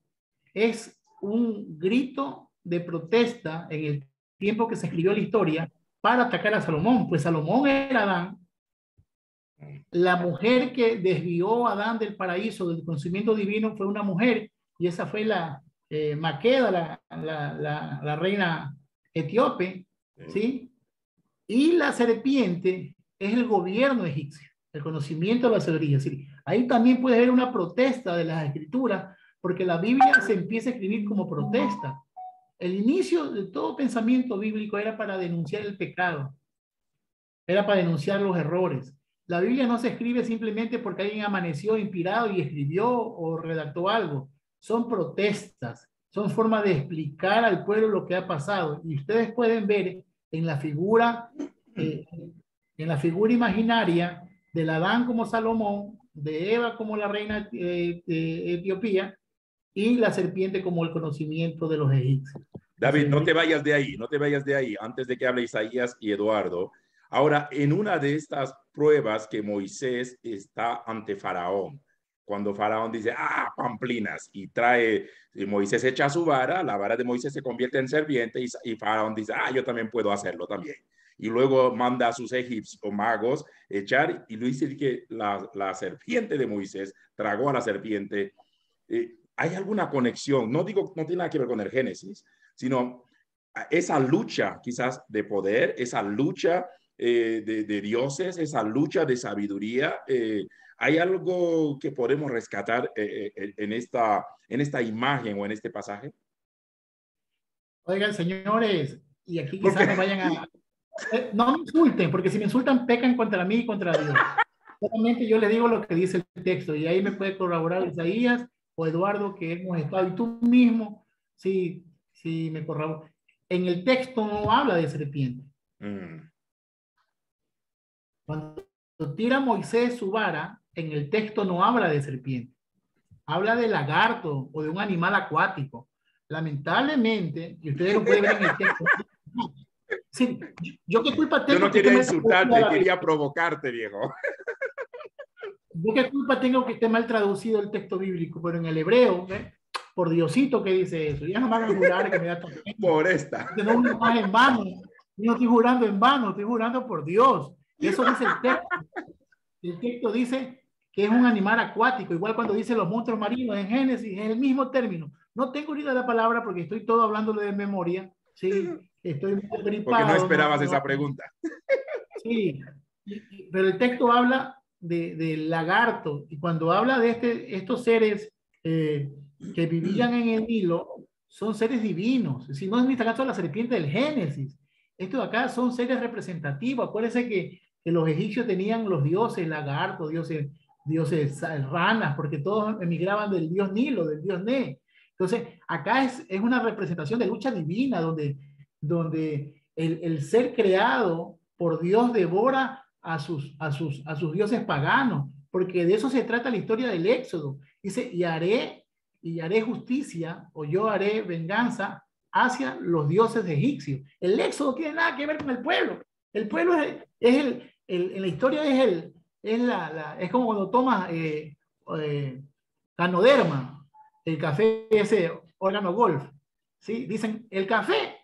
es un grito de protesta en el tiempo que se escribió la historia para atacar a Salomón, pues Salomón era Adán. La mujer que desvió a Adán del paraíso, del conocimiento divino, fue una mujer, y esa fue la Maqueda, la reina etíope, ¿sí? Y la serpiente es el gobierno egipcio, el conocimiento de la sabiduría. Es decir, ahí también puede haber una protesta de las escrituras, porque la Biblia se empieza a escribir como protesta. El inicio de todo pensamiento bíblico era para denunciar el pecado, era para denunciar los errores. La Biblia no se escribe simplemente porque alguien amaneció inspirado y escribió o redactó algo. Son protestas, son formas de explicar al pueblo lo que ha pasado. Y ustedes pueden ver en la figura imaginaria del Adán como Salomón, de Eva como la reina de Etiopía, y la serpiente como el conocimiento de los egipcios. David, no te vayas de ahí, no te vayas de ahí, antes de que hable Isaías y Eduardo. Ahora, en una de estas pruebas que Moisés está ante Faraón, cuando Faraón dice, pamplinas, y Moisés echa su vara, la vara de Moisés se convierte en serpiente, y Faraón dice, yo también puedo hacerlo también. Y luego manda a sus egipcios magos echar, y lo dice que la serpiente de Moisés tragó a la serpiente. ¿Hay alguna conexión? No digo, no tiene nada que ver con el Génesis, sino esa lucha quizás de poder, esa lucha de dioses, esa lucha de sabiduría. ¿Hay algo que podemos rescatar en esta imagen o en este pasaje? Oigan, señores, y aquí quizás me vayan a... no me insulten, porque si me insultan pecan contra mí y contra Dios. Solamente yo les digo lo que dice el texto, y ahí me puede corroborar Isaías o Eduardo, que hemos estado, y tú mismo, sí me corroboras. En el texto no habla de serpiente. Cuando tira Moisés su vara, en el texto no habla de serpiente. Habla de lagarto o de un animal acuático. Lamentablemente, y ustedes lo pueden ver en el texto. Sí, ¿yo qué culpa tengo? Yo no quería insultarte, quería provocarte, viejo. ¿Yo qué culpa tengo que esté mal traducido el texto bíblico? Pero en el hebreo, por Diosito que dice eso. Ya no me van a jurar que me da todo. Por esta. Que no me más en vano. No estoy jurando en vano, estoy jurando por Dios. Eso dice el texto. El texto dice que es un animal acuático, igual cuando dice los monstruos marinos en Génesis, es el mismo término. No tengo ahorita la palabra porque estoy todo hablándole de memoria. Sí, estoy muy gripado. Porque no esperabas esa pregunta. Sí, pero el texto habla del lagarto, y cuando habla de estos seres que vivían en el Nilo, son seres divinos. Si no es ni caso la serpiente del Génesis. Estos de acá son seres representativos. Acuérdense que los egipcios tenían los dioses lagartos, dioses ranas, porque todos emigraban del dios Nilo, del dios Ne. Entonces, acá es una representación de lucha divina, donde el ser creado por Dios devora a sus dioses paganos, porque de eso se trata la historia del Éxodo. Dice, y haré justicia, o yo haré venganza hacia los dioses egipcios. El Éxodo no tiene nada que ver con el pueblo. El pueblo en la historia es como cuando tomas Ganoderma, el café ese órgano golf, ¿sí? Dicen, el café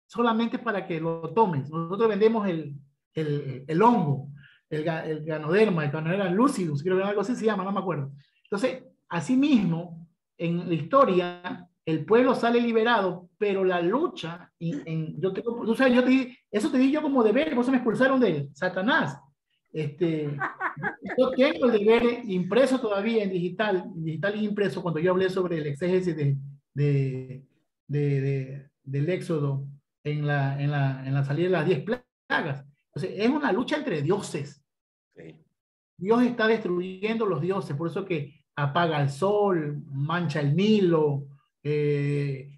solamente para que lo tomes. Nosotros vendemos el hongo, el Ganoderma lucidus, creo que algo así se llama, no me acuerdo. Entonces, asimismo, en la historia, el pueblo sale liberado, pero la lucha, tú sabes, eso te di yo como deber, por eso me expulsaron de él, Satanás. Yo tengo el deber impreso todavía en digital y impreso, cuando yo hablé sobre el exégesis del Éxodo en la salida de las 10 plagas. Entonces, es una lucha entre dioses. Sí. Dios está destruyendo los dioses, por eso que apaga el sol, mancha el Nilo,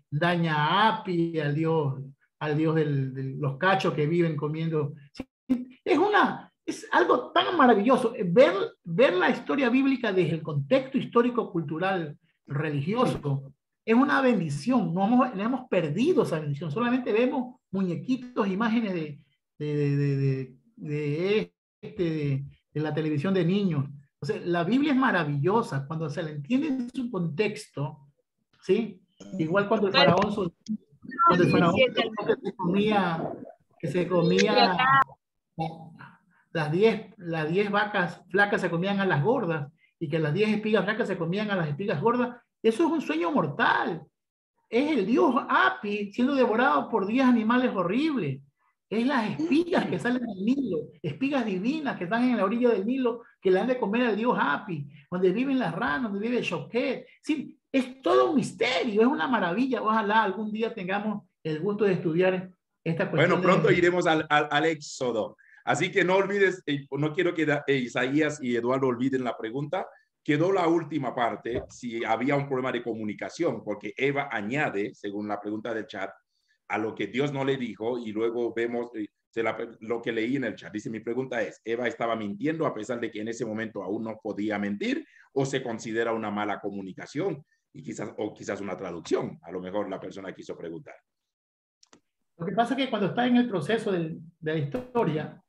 daña a Api, al dios de los cachos que viven comiendo. Sí, es algo tan maravilloso. Ver la historia bíblica desde el contexto histórico, cultural, religioso, es una bendición. No hemos perdido esa bendición. Solamente vemos muñequitos, imágenes de la televisión de niños. O sea, la Biblia es maravillosa cuando se la entiende en su contexto, ¿sí? Igual cuando el faraón que se comía las 10 vacas flacas se comían a las gordas y que las 10 espigas flacas se comían a las espigas gordas, eso es un sueño mortal. Es el dios Api siendo devorado por 10 animales horribles. Es las espigas que salen del Nilo, espigas divinas que están en la orilla del Nilo, que le han de comer al dios Api, donde viven las ranas, donde vive Choquet. Sí, es todo un misterio, es una maravilla. Ojalá algún día tengamos el gusto de estudiar esta cuestión. Bueno, pronto iremos al Éxodo. Así que no olvides, no quiero que Isaías y Eduardo olviden la pregunta. Quedó la última parte, si había un problema de comunicación, porque Eva añade, según la pregunta del chat, a lo que Dios no le dijo, y luego vemos lo que leí en el chat. Dice, mi pregunta es, ¿Eva estaba mintiendo a pesar de que en ese momento aún no podía mentir, o se considera una mala comunicación y quizás una traducción? A lo mejor la persona quiso preguntar. Lo que pasa es que cuando está en el proceso de la historia,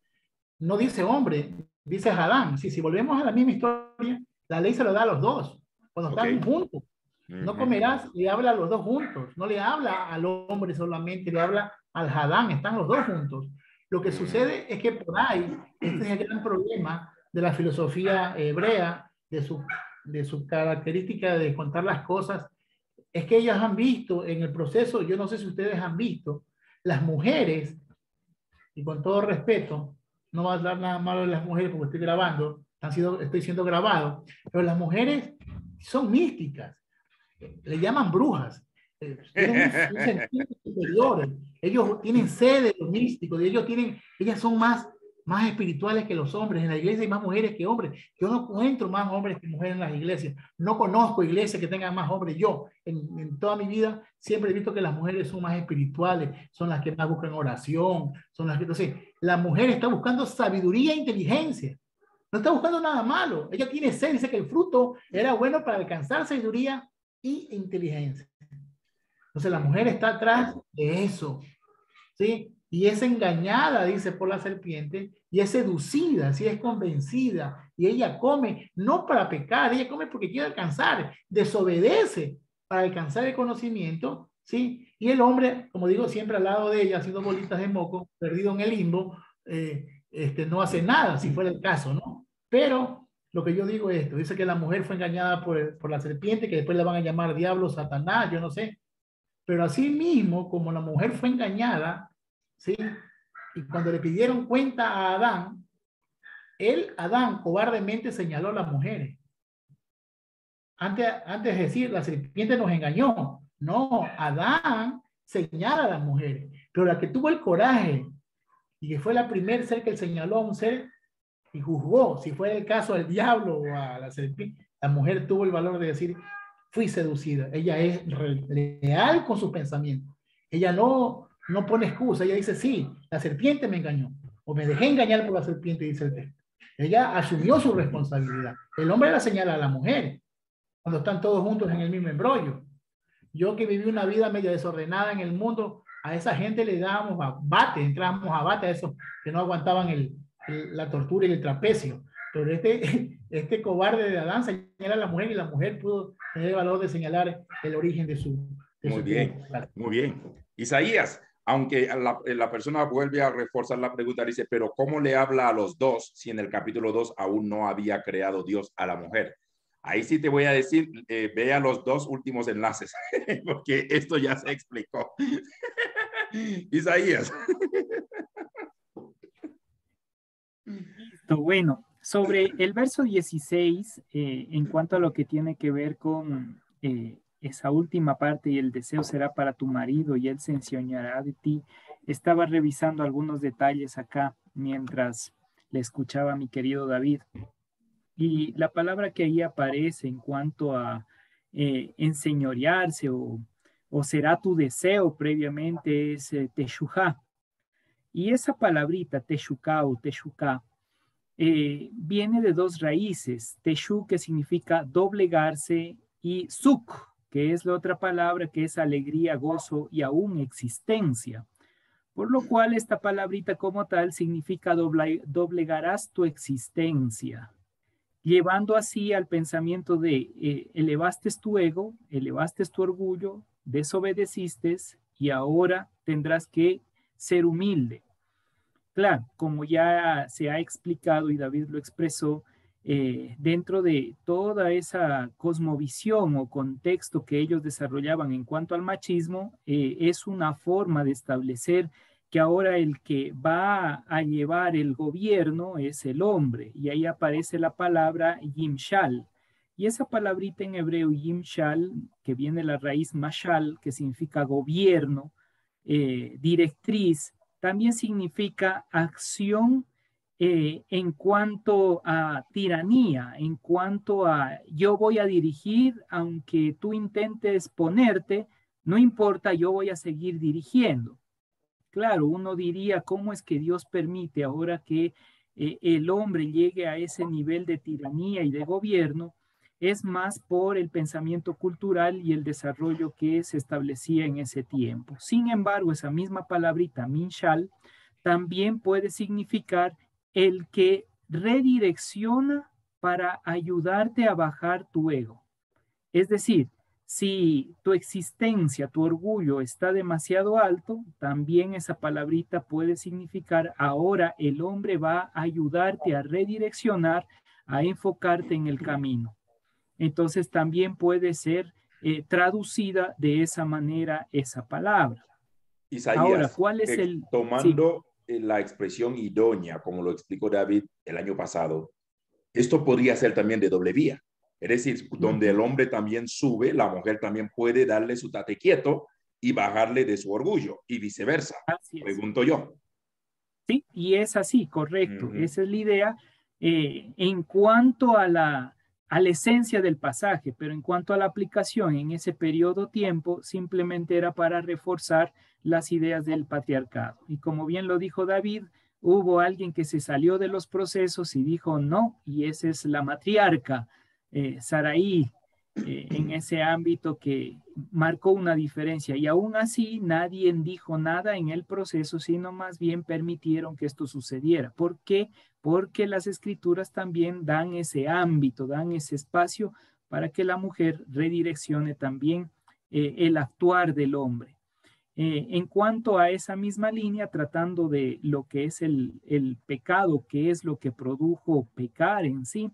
no dice hombre, dice Adán. Si volvemos a la misma historia, la ley se lo da a los dos, cuando están juntos. No comerás, le habla a los dos juntos, no le habla al hombre solamente, le habla al Adán, están los dos juntos. Lo que sucede es que por ahí, este es el gran problema de la filosofía hebrea, de su característica de contar las cosas, es que ellas han visto en el proceso, yo no sé si ustedes han visto, las mujeres, y con todo respeto, no va a hablar nada malo de las mujeres porque estoy grabando, estoy siendo grabado, pero las mujeres son místicas. Le llaman brujas, tienen un sentido superior, ellos tienen sed de lo místico, ellas son más espirituales que los hombres. En la iglesia hay más mujeres que hombres. Yo no encuentro más hombres que mujeres en las iglesias, no conozco iglesias que tengan más hombres. Yo en toda mi vida siempre he visto que las mujeres son más espirituales, son las que más buscan oración, son las que, entonces la mujer está buscando sabiduría e inteligencia. No está buscando nada malo. Ella tiene sed, dice que el fruto era bueno para alcanzar sabiduría y inteligencia. Entonces la mujer está atrás de eso, ¿sí? Y es engañada, dice, por la serpiente, y es seducida, ¿sí? Es convencida, y ella come no para pecar, ella come porque quiere alcanzar, desobedece para alcanzar el conocimiento, ¿sí? Y el hombre, como digo, siempre al lado de ella, haciendo bolitas de moco, perdido en el limbo, no hace nada, si fuera el caso, ¿no? Pero lo que yo digo es esto, dice que la mujer fue engañada por la serpiente, que después le van a llamar diablo, Satanás, yo no sé. Pero así mismo, como la mujer fue engañada, ¿sí? Y cuando le pidieron cuenta a Adán, Adán, cobardemente señaló a las mujeres. Antes de decir, la serpiente nos engañó. No, Adán señala a las mujeres. Pero la que tuvo el coraje y que fue la primer ser que él señaló a un ser y juzgó, si fuera el caso al diablo o a la serpiente, la mujer tuvo el valor de decir, fui seducida. Ella es leal con sus pensamientos. Ella no pone excusa. Ella dice, sí, la serpiente me engañó. O me dejé engañar por la serpiente, dice el texto. Ella asumió su responsabilidad. El hombre la señala a la mujer cuando están todos juntos en el mismo embrollo. Yo que viví una vida media desordenada en el mundo, a esa gente le dábamos a bate, entrábamos a bate a esos que no aguantaban la tortura y el trapecio. Pero este cobarde de Adán señala a la mujer y la mujer pudo tener el valor de señalar el origen de su... Muy bien, muy bien. Isaías, aunque la persona vuelve a reforzar la pregunta, dice, pero ¿cómo le habla a los dos si en el capítulo 2 aún no había creado Dios a la mujer? Ahí sí te voy a decir, vea los dos últimos enlaces, porque esto ya se explicó. Isaías. Listo, bueno, sobre el verso 16, en cuanto a lo que tiene que ver con esa última parte, y el deseo será para tu marido y él se enseñará de ti, estaba revisando algunos detalles acá mientras le escuchaba a mi querido David. Y la palabra que ahí aparece en cuanto a enseñorearse o será tu deseo previamente es teshujá. Y esa palabrita, teshujá o teshujá, viene de dos raíces, teshu, que significa doblegarse, y suk, que es la otra palabra que es alegría, gozo y aún existencia. Por lo cual esta palabrita como tal significa doblegarás tu existencia, llevando así al pensamiento de elevaste tu ego, elevaste tu orgullo, desobedeciste y ahora tendrás que ser humilde. Claro, como ya se ha explicado y David lo expresó, dentro de toda esa cosmovisión o contexto que ellos desarrollaban en cuanto al machismo, es una forma de establecer que ahora el que va a llevar el gobierno es el hombre, y ahí aparece la palabra yimshal. Y esa palabrita en hebreo, yimshal, que viene de la raíz mashal, que significa gobierno, directriz, también significa acción en cuanto a tiranía, en cuanto a yo voy a dirigir, aunque tú intentes ponerte, no importa, yo voy a seguir dirigiendo. Claro, uno diría, ¿cómo es que Dios permite ahora que el hombre llegue a ese nivel de tiranía y de gobierno? Es más por el pensamiento cultural y el desarrollo que se establecía en ese tiempo. Sin embargo, esa misma palabrita, minshal, también puede significar el que redirecciona para ayudarte a bajar tu ego. Es decir, si tu existencia, tu orgullo está demasiado alto, también esa palabrita puede significar ahora el hombre va a ayudarte a redireccionar, a enfocarte en el camino. Entonces también puede ser traducida de esa manera esa palabra. Isaías, ahora, ¿cuál es tomando la expresión idónea, como lo explicó David el año pasado, esto podría ser también de doble vía. Es decir, donde el hombre también sube, la mujer también puede darle su tate quieto y bajarle de su orgullo y viceversa. Pregunto yo. Sí, y es así, correcto. Esa es la idea en cuanto a la esencia del pasaje, pero en cuanto a la aplicación en ese periodo tiempo, simplemente era para reforzar las ideas del patriarcado. Y como bien lo dijo David, hubo alguien que se salió de los procesos y dijo no, y esa es la matriarca, Saraí, en ese ámbito que marcó una diferencia. Y aún así nadie dijo nada en el proceso, sino más bien permitieron que esto sucediera. ¿Por qué? Porque las escrituras también dan ese ámbito, dan ese espacio para que la mujer redireccione también el actuar del hombre. En cuanto a esa misma línea, tratando de lo que es el pecado, que es lo que produjo pecar en sí,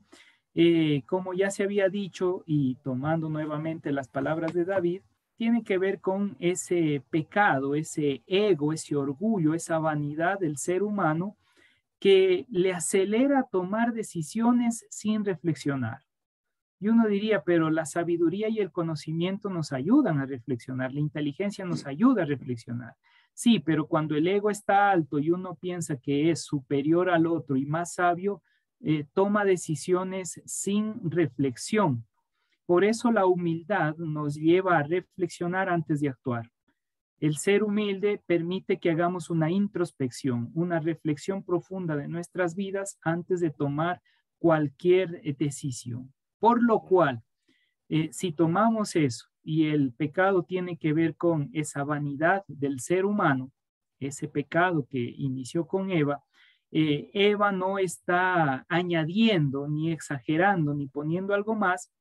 como ya se había dicho y tomando nuevamente las palabras de David, tiene que ver con ese pecado, ese ego, ese orgullo, esa vanidad del ser humano que le acelera a tomar decisiones sin reflexionar. Y uno diría, pero la sabiduría y el conocimiento nos ayudan a reflexionar, la inteligencia nos ayuda a reflexionar. Sí, pero cuando el ego está alto y uno piensa que es superior al otro y más sabio, toma decisiones sin reflexión. Por eso la humildad nos lleva a reflexionar antes de actuar. El ser humilde permite que hagamos una introspección, una reflexión profunda de nuestras vidas antes de tomar cualquier decisión. Por lo cual, si tomamos eso y el pecado tiene que ver con esa vanidad del ser humano, ese pecado que inició con Eva, Eva no está añadiendo, ni exagerando, ni poniendo algo más,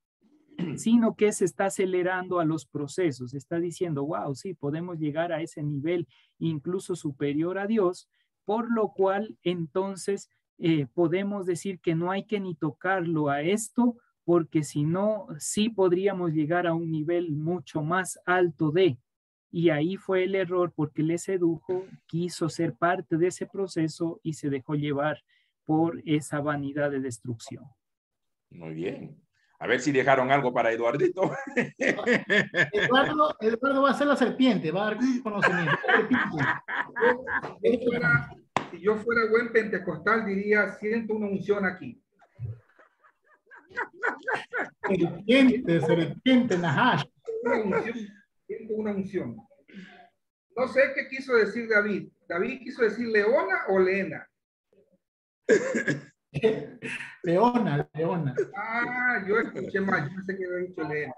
sino que se está acelerando a los procesos. Está diciendo, wow, sí, podemos llegar a ese nivel incluso superior a Dios, por lo cual entonces podemos decir que no hay que ni tocarlo a esto, porque si no, sí podríamos llegar a un nivel mucho más alto de. Y ahí fue el error porque le sedujo, quiso ser parte de ese proceso y se dejó llevar por esa vanidad de destrucción. Muy bien. A ver si dejaron algo para Eduardito. Eduardo va a ser la serpiente, va a dar conocimiento. Si yo fuera buen pentecostal, diría, siento una unción aquí. Serpiente, Nahash. Siento una unción. No sé qué quiso decir David. ¿David quiso decir leona o lena? Leona. Ah, yo escuché mal. Yo pensé que había dicho lena.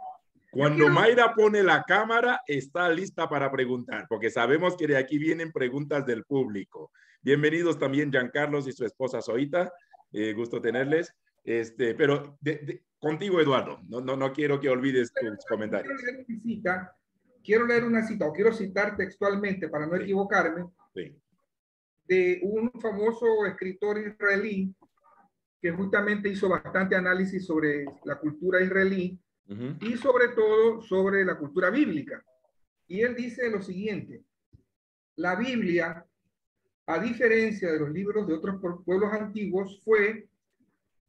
Cuando Mayra pone la cámara, está lista para preguntar, porque sabemos que de aquí vienen preguntas del público. Bienvenidos también Giancarlos y su esposa Zoita. Gusto tenerles. Pero contigo, Eduardo, no quiero que olvides tus comentarios. Quiero leer una cita, o quiero citar textualmente para no equivocarme, de un famoso escritor israelí que justamente hizo bastante análisis sobre la cultura israelí y sobre todo sobre la cultura bíblica. Y él dice lo siguiente: la Biblia, a diferencia de los libros de otros pueblos antiguos, fue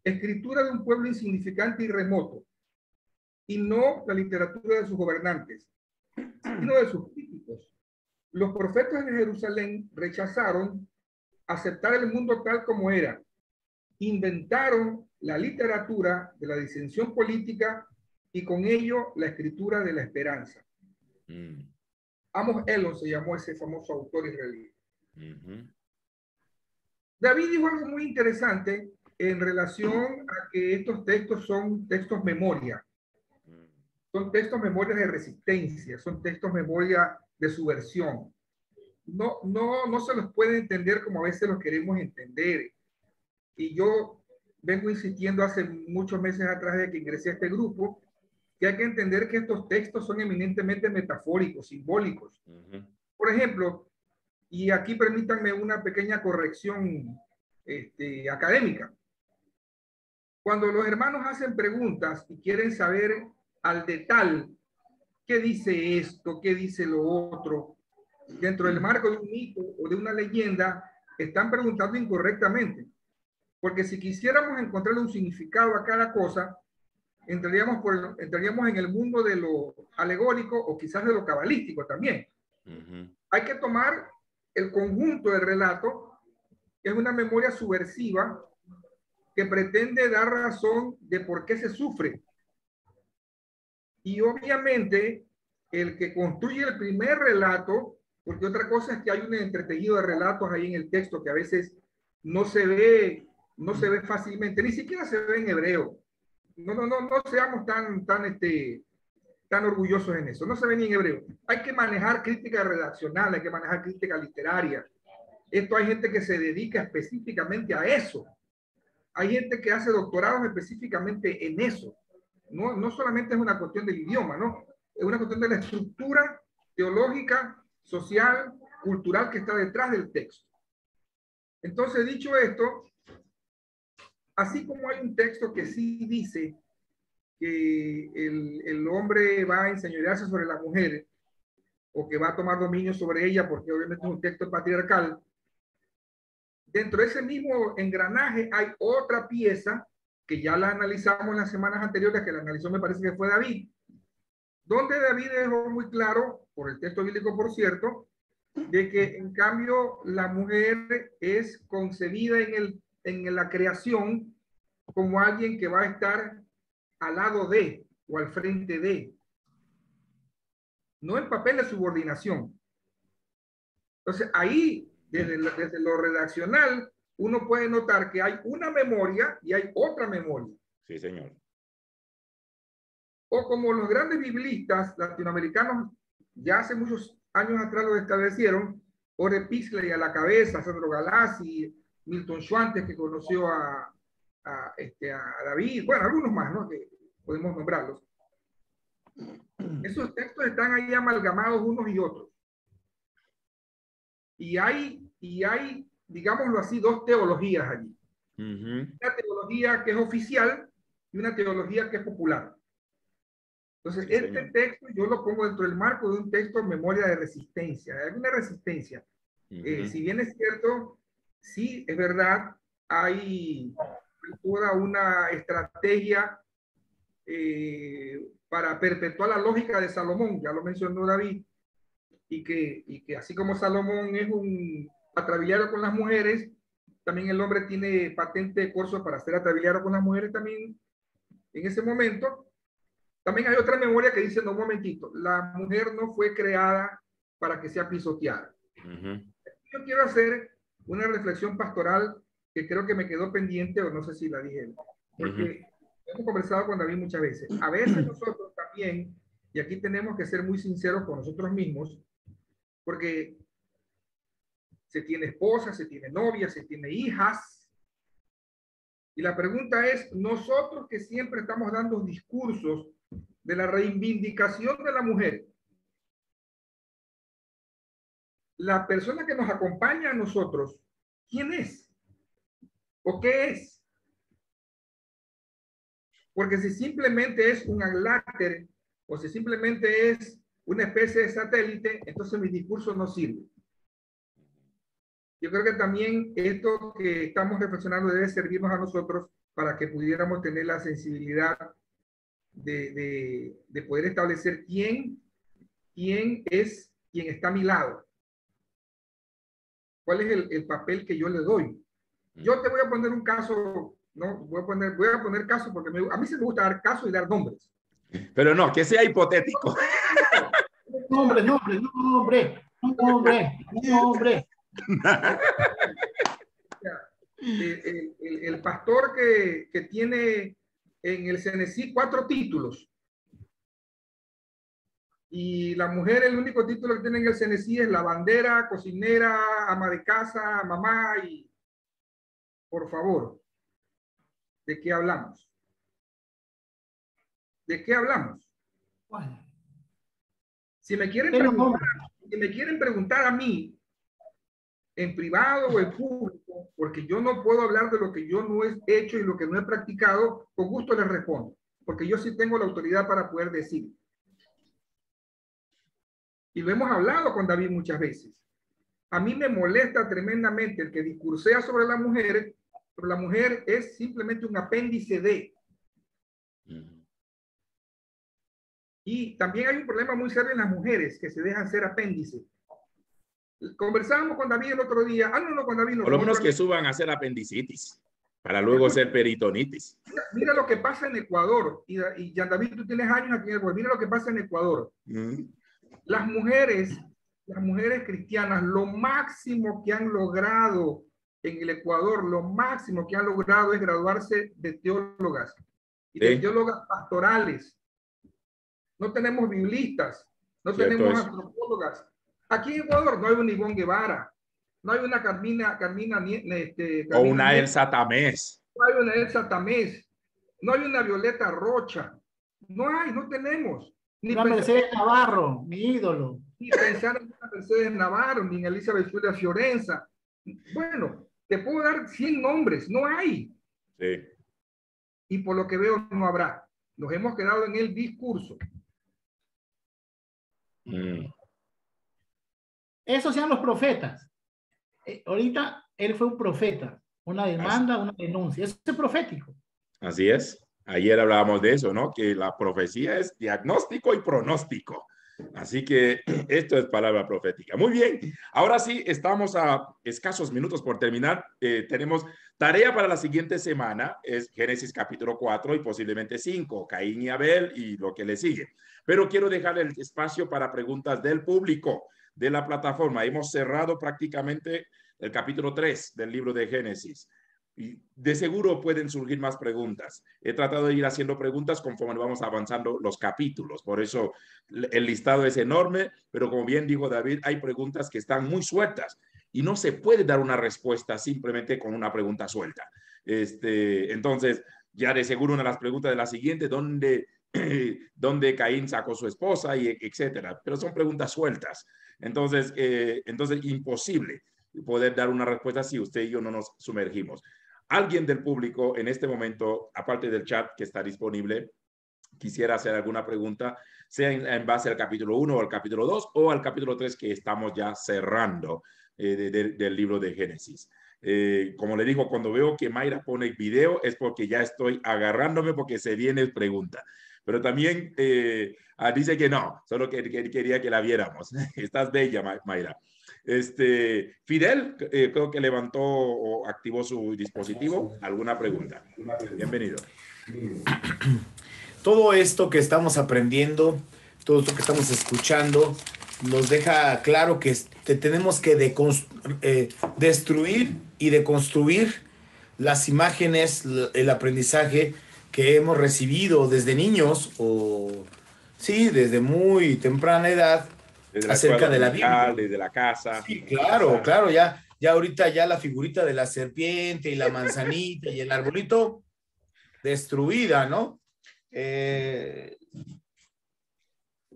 escritura de un pueblo insignificante y remoto, y no la literatura de sus gobernantes, sino de sus críticos. Los profetas de Jerusalén rechazaron aceptar el mundo tal como era. Inventaron la literatura de la disensión política y con ello la escritura de la esperanza. Amos Elon se llamó ese famoso autor israelí. David dijo algo muy interesante en relación a que estos textos son textos memoria. Son textos memoria de resistencia, son textos memoria de subversión. No se los puede entender como a veces los queremos entender. Y yo vengo insistiendo hace muchos meses atrás de que ingresé a este grupo, que hay que entender que estos textos son eminentemente metafóricos, simbólicos. Por ejemplo, y aquí permítanme una pequeña corrección académica. Cuando los hermanos hacen preguntas y quieren saber al detalle qué dice esto, qué dice lo otro, dentro del marco de un mito o de una leyenda, están preguntando incorrectamente. Porque si quisiéramos encontrarle un significado a cada cosa, entraríamos en el mundo de lo alegórico o quizás de lo cabalístico también. Hay que tomar el conjunto del relato, que es una memoria subversiva que pretende dar razón de por qué se sufre. Y obviamente el que construye el primer relato, porque otra cosa es que hay un entretejido de relatos ahí en el texto que a veces no se ve fácilmente, ni siquiera se ve en hebreo. No seamos tan orgullosos en eso, no se ve ni en hebreo. Hay que manejar crítica redaccional, hay que manejar crítica literaria. Esto hay gente que se dedica específicamente a eso. Hay gente que hace doctorados específicamente en eso. No solamente es una cuestión del idioma, ¿no? Es una cuestión de la estructura teológica, social, cultural que está detrás del texto. Entonces, dicho esto, así como hay un texto que sí dice que el hombre va a enseñorearse sobre la mujer o que va a tomar dominio sobre ella, porque obviamente es un texto patriarcal, dentro de ese mismo engranaje hay otra pieza que ya la analizamos en las semanas anteriores, que la analizó me parece que fue David, donde David dejó muy claro, por el texto bíblico por cierto, de que en cambio la mujer es concebida en la creación como alguien que va a estar al lado de o al frente de, no en papel de subordinación. Entonces ahí, desde lo redaccional, uno puede notar que hay una memoria y hay otra memoria. Sí, señor. O como los grandes biblistas latinoamericanos ya hace muchos años atrás lo establecieron, Ore Pixley a la cabeza, Sandro Galassi, Milton Schwantes, que conoció a David, bueno, algunos más, ¿no? Que podemos nombrarlos. Esos textos están ahí amalgamados unos y otros. Y hay, digámoslo así, dos teologías allí. Una teología que es oficial y una teología que es popular. Entonces, sí, este texto yo lo pongo dentro del marco de un texto memoria de resistencia. Hay una resistencia. Si bien es cierto, sí, es verdad, hay toda una estrategia para perpetuar la lógica de Salomón, ya lo mencionó David, y que así como Salomón es un atrabiliado con las mujeres, también el hombre tiene patente de curso para ser atrabiliado con las mujeres también en ese momento. También hay otra memoria que dice, no, un momentito, la mujer no fue creada para que sea pisoteada. Yo quiero hacer una reflexión pastoral que creo que me quedó pendiente, o no sé si la dije, porque hemos conversado con David muchas veces. A veces nosotros también, y aquí tenemos que ser muy sinceros con nosotros mismos, porque se tiene esposa, se tiene novia, se tiene hijas, y la pregunta es, nosotros que siempre estamos dando discursos de la reivindicación de la mujer, la persona que nos acompaña a nosotros, ¿quién es? ¿O qué es? Porque si simplemente es un adláter o si simplemente es una especie de satélite, entonces mi discurso no sirve. Yo creo que también esto que estamos reflexionando debe servirnos a nosotros para que pudiéramos tener la sensibilidad de poder establecer quién es quien está a mi lado. ¿Cuál es el papel que yo le doy? Yo te voy a poner un caso, ¿no? Voy a poner caso porque a mí se me gusta dar casos y dar nombres. Pero no, que sea hipotético. Nombre. El pastor que tiene en el CNC 4 títulos. Y la mujer, el único título que tiene en el CNC es lavandera, cocinera, ama de casa, mamá. Y por favor, ¿de qué hablamos? ¿De qué hablamos? Bueno. Si me quieren preguntar a mí, en privado o en público, porque yo no puedo hablar de lo que yo no he hecho y lo que no he practicado, con gusto les respondo, porque yo sí tengo la autoridad para poder decir. Y lo hemos hablado con David muchas veces. A mí me molesta tremendamente el que discursea sobre la mujer, pero la mujer es simplemente un apéndice de. Y también hay un problema muy serio en las mujeres que se dejan ser apéndices. Conversábamos con David el otro día. Con David. Por lo menos que suban a hacer apendicitis para luego ser peritonitis. Mira lo que pasa en Ecuador. Y ya David, tú tienes años aquí en Ecuador. Mira lo que pasa en Ecuador. Las mujeres cristianas, lo máximo que han logrado en el Ecuador, lo máximo que han logrado es graduarse de teólogas y de teólogas pastorales. No tenemos biblistas, no tenemos antropólogas. Aquí en Ecuador no hay una Ivonne Guevara, no hay una Carmina o una Elsa Tamés. No hay una Elsa Tamés, no hay una Violeta Rocha. No tenemos. Ni Mercedes Navarro, mi ídolo. Ni pensar en una Mercedes Navarro, ni en Elizabeth Julia Fiorenza. Bueno, te puedo dar 100 nombres, no hay. Sí. Y por lo que veo no habrá. Nos hemos quedado en el discurso. Esos sean los profetas. Ahorita él fue un profeta, una demanda, una denuncia. Eso es profético. Así es. Ayer hablábamos de eso, ¿no? Que la profecía es diagnóstico y pronóstico. Así que esto es palabra profética. Muy bien. Ahora sí, estamos a escasos minutos por terminar. Tenemos tarea para la siguiente semana. Es Génesis capítulo 4 y posiblemente 5. Caín y Abel y lo que le sigue. Pero quiero dejar el espacio para preguntas del público de la plataforma. Hemos cerrado prácticamente el capítulo 3 del libro de Génesis. Y de seguro pueden surgir más preguntas. He tratado de ir haciendo preguntas conforme vamos avanzando los capítulos. Por eso el listado es enorme, pero como bien dijo David, hay preguntas que están muy sueltas. y no se puede dar una respuesta simplemente con una pregunta suelta. Entonces, ya de seguro una de las preguntas de la siguiente, ¿dónde Caín sacó su esposa? Y etcétera. Pero son preguntas sueltas. Entonces, imposible poder dar una respuesta si usted y yo no nos sumergimos. Alguien del público en este momento, aparte del chat que está disponible, quisiera hacer alguna pregunta, sea en base al capítulo 1 o al capítulo 2 o al capítulo 3 que estamos ya cerrando del libro de Génesis. Como le digo, cuando veo que Mayra pone video es porque ya estoy agarrándome porque se viene pregunta. Pero también dice que no, solo quería que la viéramos. Estás bella, Mayra. Fidel, creo que levantó o activó su dispositivo. ¿Alguna pregunta? Bienvenido. Todo esto que estamos aprendiendo, todo esto que estamos escuchando, nos deja claro que tenemos que destruir y deconstruir las imágenes, el aprendizaje que hemos recibido desde niños o, sí, desde muy temprana edad, acerca de la Biblia. Desde la casa. Sí, claro, claro, ya ahorita ya la figurita de la serpiente y la manzanita y el arbolito destruida, ¿no?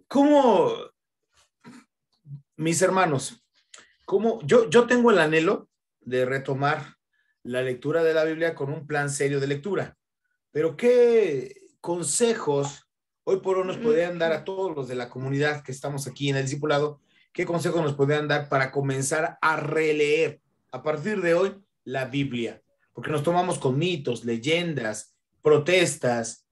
¿Cómo, mis hermanos, yo tengo el anhelo de retomar la lectura de la Biblia con un plan serio de lectura, pero qué consejos hoy por hoy nos podrían dar a todos los de la comunidad que estamos aquí en el discipulado? ¿Qué consejos nos podrían dar para comenzar a releer a partir de hoy la Biblia? Porque nos tomamos con mitos, leyendas, protestas,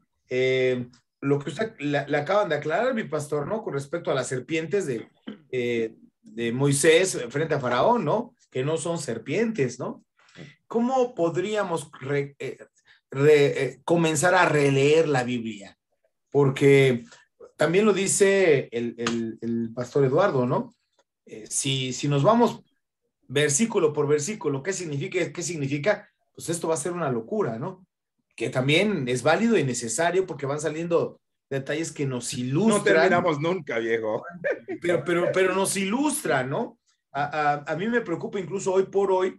lo que usted le acaban de aclarar, mi pastor, ¿no? Con respecto a las serpientes de Moisés frente a Faraón, ¿no? Que no son serpientes, ¿no? ¿Cómo podríamos comenzar a releer la Biblia? Porque también lo dice el pastor Eduardo, ¿no? Si nos vamos versículo por versículo, ¿qué significa? Pues esto va a ser una locura, ¿no? Que también es válido y necesario porque van saliendo detalles que nos ilustran. No terminamos nunca, viejo. Pero nos ilustran, ¿no? A mí me preocupa incluso hoy por hoy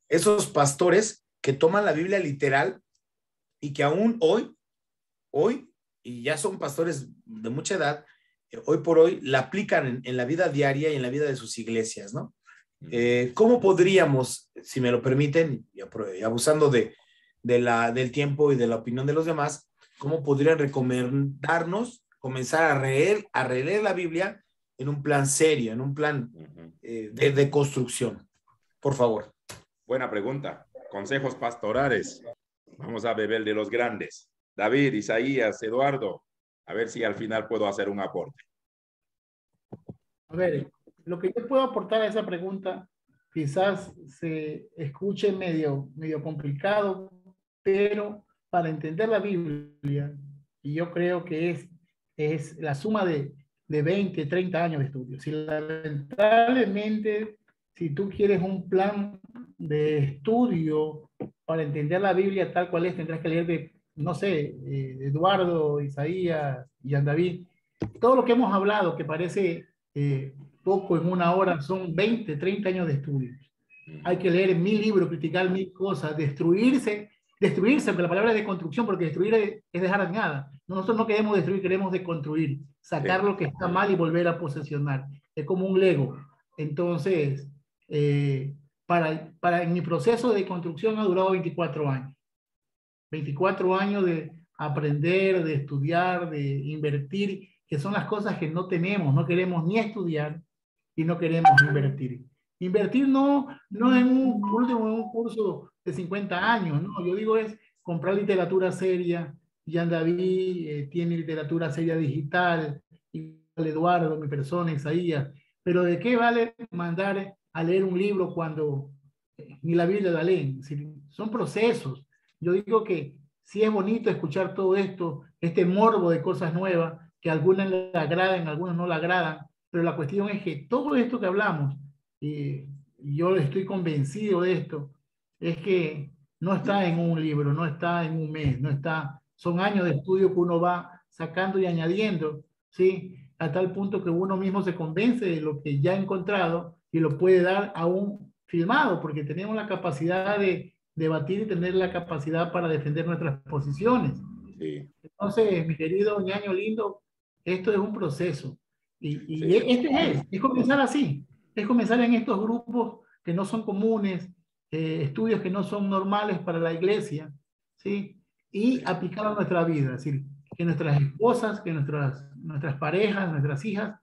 esos pastores que toman la Biblia literal y que aún hoy, y ya son pastores de mucha edad, hoy por hoy la aplican en la vida diaria y en la vida de sus iglesias, ¿no? ¿Cómo podríamos, si me lo permiten, y abusando del tiempo y de la opinión de los demás, cómo podrían recomendarnos comenzar a releer la Biblia en un plan serio, en un plan de construcción? Por favor. Buena pregunta. Consejos pastorales. Vamos a beber de los grandes. David, Isaías, Eduardo, a ver si al final puedo hacer un aporte. A ver, lo que yo puedo aportar a esa pregunta quizás se escuche medio complicado, pero para entender la Biblia, y yo creo que es la suma de 20, 30 años de estudio. Si lamentablemente, si tú quieres un plan de estudio para entender la Biblia tal cual es, tendrás que leer de, no sé, Eduardo, Isaías, David. Todo lo que hemos hablado, que parece poco en una hora, son 20, 30 años de estudio. Hay que leer 1000 libros, criticar 1000 cosas, destruirse, porque la palabra es de construcción, porque destruir es dejar nada. Nosotros no queremos destruir, queremos deconstruir, sacar lo que está mal y volver a posesionar. Es como un Lego. Entonces, en mi proceso de construcción ha durado 24 años. 24 años de aprender, de estudiar, de invertir, que son las cosas que no tenemos, no queremos ni estudiar y no queremos invertir. Invertir no en un curso de 50 años, no, yo digo es comprar literatura seria. Jean David tiene literatura seria digital, y Eduardo, mi persona, Isaías, pero ¿de qué vale mandar a leer un libro cuando ni la Biblia la leen? Son procesos. Yo digo que sí es bonito escuchar todo esto, este morbo de cosas nuevas, que a algunas le agradan, a algunos no le agradan, pero la cuestión es que todo esto que hablamos, y yo estoy convencido de esto, es que no está en un libro, no está en un mes, no está, son años de estudio que uno va sacando y añadiendo, ¿sí? a tal punto que uno mismo se convence de lo que ya ha encontrado y lo puede dar aún filmado, porque tenemos la capacidad de debatir y tener la capacidad para defender nuestras posiciones. Sí. Entonces, mi querido ñaño lindo, esto es un proceso. Y Sí. este es comenzar así, es comenzar en estos grupos que no son comunes, estudios que no son normales para la iglesia, ¿sí? Y aplicar a nuestra vida, es decir, que nuestras esposas, que nuestras parejas, nuestras hijas,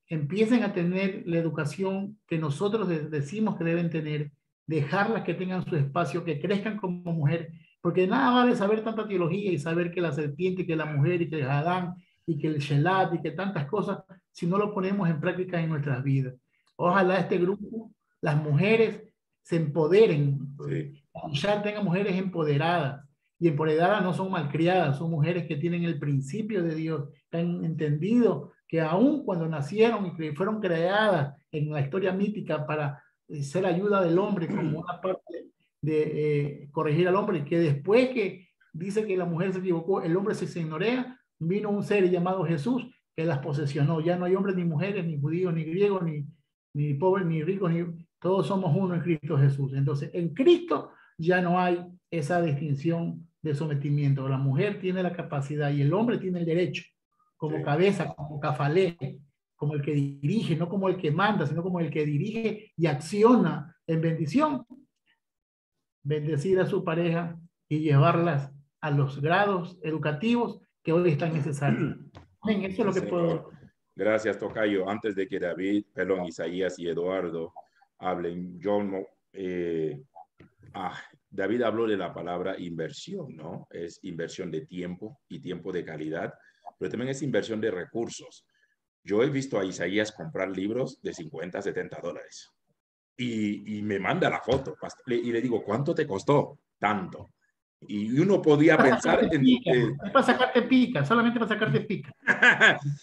empiecen a tener la educación que nosotros decimos que deben tener, dejarlas que tengan su espacio, que crezcan como mujer, porque nada vale saber tanta teología y saber que la serpiente, que la mujer, y que el Adán, y que el Shelat, y que tantas cosas, si no lo ponemos en práctica en nuestras vidas. Ojalá este grupo, las mujeres se empoderen, Sí. ya tengan mujeres empoderadas, y empoderadas no son malcriadas, son mujeres que tienen el principio de Dios, que han entendido que aún cuando nacieron y que fueron creadas en la historia mítica para ser ayuda del hombre como una parte de corregir al hombre, que después que dice que la mujer se equivocó, el hombre se ignorea, vino un ser llamado Jesús que las posesionó. Ya no hay hombres ni mujeres, ni judíos, ni griegos, ni pobres, ni ricos, todos somos uno en Cristo Jesús. Entonces, en Cristo ya no hay esa distinción de sometimiento. La mujer tiene la capacidad y el hombre tiene el derecho, como Sí. cabeza, como cafalé, como el que dirige, no como el que manda, sino como el que dirige y acciona en bendición, bendecir a su pareja y llevarlas a los grados educativos que hoy están necesarios. Eso es lo que puedo. Gracias, tocayo. Antes de que David, perdón, Isaías y Eduardo hablen, yo no, David habló de la palabra inversión, ¿no? Es inversión de tiempo y tiempo de calidad, pero también es inversión de recursos. Yo he visto a Isaías comprar libros de 50, 70 dólares y me manda la foto y le digo, ¿cuánto te costó? Tanto. Y uno podía pensar en... es para sacarte pica, solamente para sacarte pica.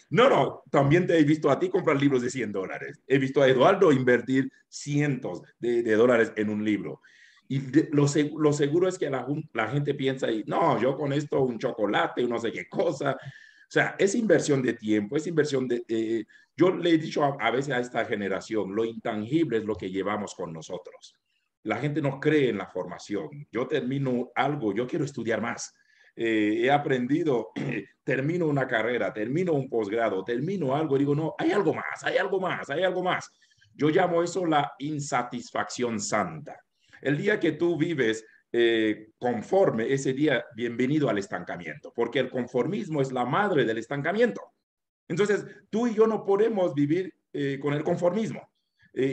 No, también te he visto a ti comprar libros de 100 dólares. He visto a Eduardo invertir cientos de dólares en un libro. Y lo seguro es que la gente piensa, y, no, yo con esto un chocolate, no sé qué cosa. O sea, es inversión de tiempo, es inversión de... yo le he dicho a veces a esta generación, lo intangible es lo que llevamos con nosotros. La gente no cree en la formación. Yo termino algo, yo quiero estudiar más. He aprendido, termino una carrera, termino un posgrado, termino algo y digo, no, hay algo más, hay algo más, hay algo más. Yo llamo eso la insatisfacción santa. El día que tú vives conforme, ese día, bienvenido al estancamiento, porque el conformismo es la madre del estancamiento. Entonces, tú y yo no podemos vivir con el conformismo.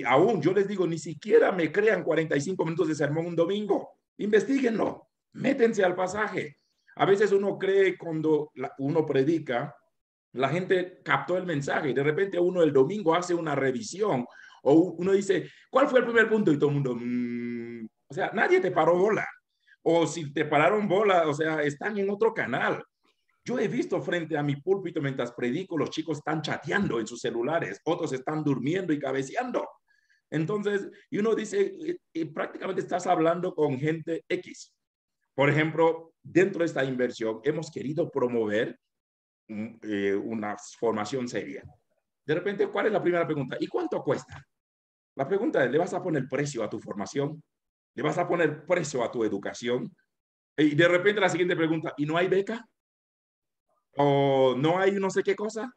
Aún yo les digo, ni siquiera me crean 45 minutos de sermón un domingo. Investíguenlo, métense al pasaje. A veces uno cree cuando uno predica, la gente captó el mensaje y de repente uno el domingo hace una revisión o uno dice, ¿cuál fue el primer punto? Y todo el mundo, o sea, nadie te paró bola. O si te pararon bola, o sea, están en otro canal. Yo he visto frente a mi púlpito mientras predico, los chicos están chateando en sus celulares, otros están durmiendo y cabeceando. Entonces, y uno dice, prácticamente estás hablando con gente X. Por ejemplo, dentro de esta inversión hemos querido promover una formación seria. De repente, ¿cuál es la primera pregunta? ¿Y cuánto cuesta? La pregunta es, ¿le vas a poner precio a tu formación? ¿Le vas a poner precio a tu educación? Y de repente la siguiente pregunta, ¿y no hay beca? ¿O no hay no sé qué cosa?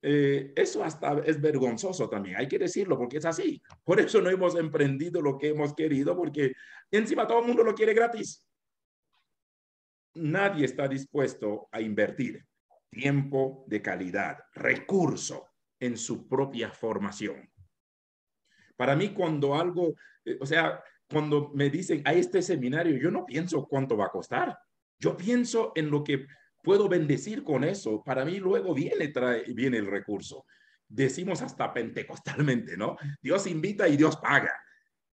Eso hasta es vergonzoso también, hay que decirlo porque es así. Por eso no hemos emprendido lo que hemos querido, porque encima todo el mundo lo quiere gratis. Nadie está dispuesto a invertir tiempo de calidad, recurso en su propia formación. Para mí, cuando algo, o sea, cuando me dicen a este seminario, yo no pienso cuánto va a costar. Yo pienso en lo que puedo bendecir con eso. Para mí luego viene el recurso. Decimos hasta pentecostalmente, ¿no? Dios invita y Dios paga.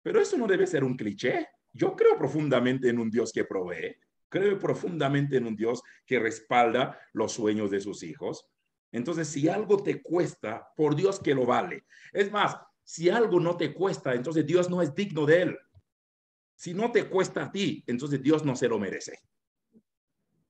Pero eso no debe ser un cliché. Yo creo profundamente en un Dios que provee. Creo profundamente en un Dios que respalda los sueños de sus hijos. Entonces, si algo te cuesta, por Dios que lo vale. Es más, si algo no te cuesta, entonces Dios no es digno de él. Si no te cuesta a ti, entonces Dios no se lo merece.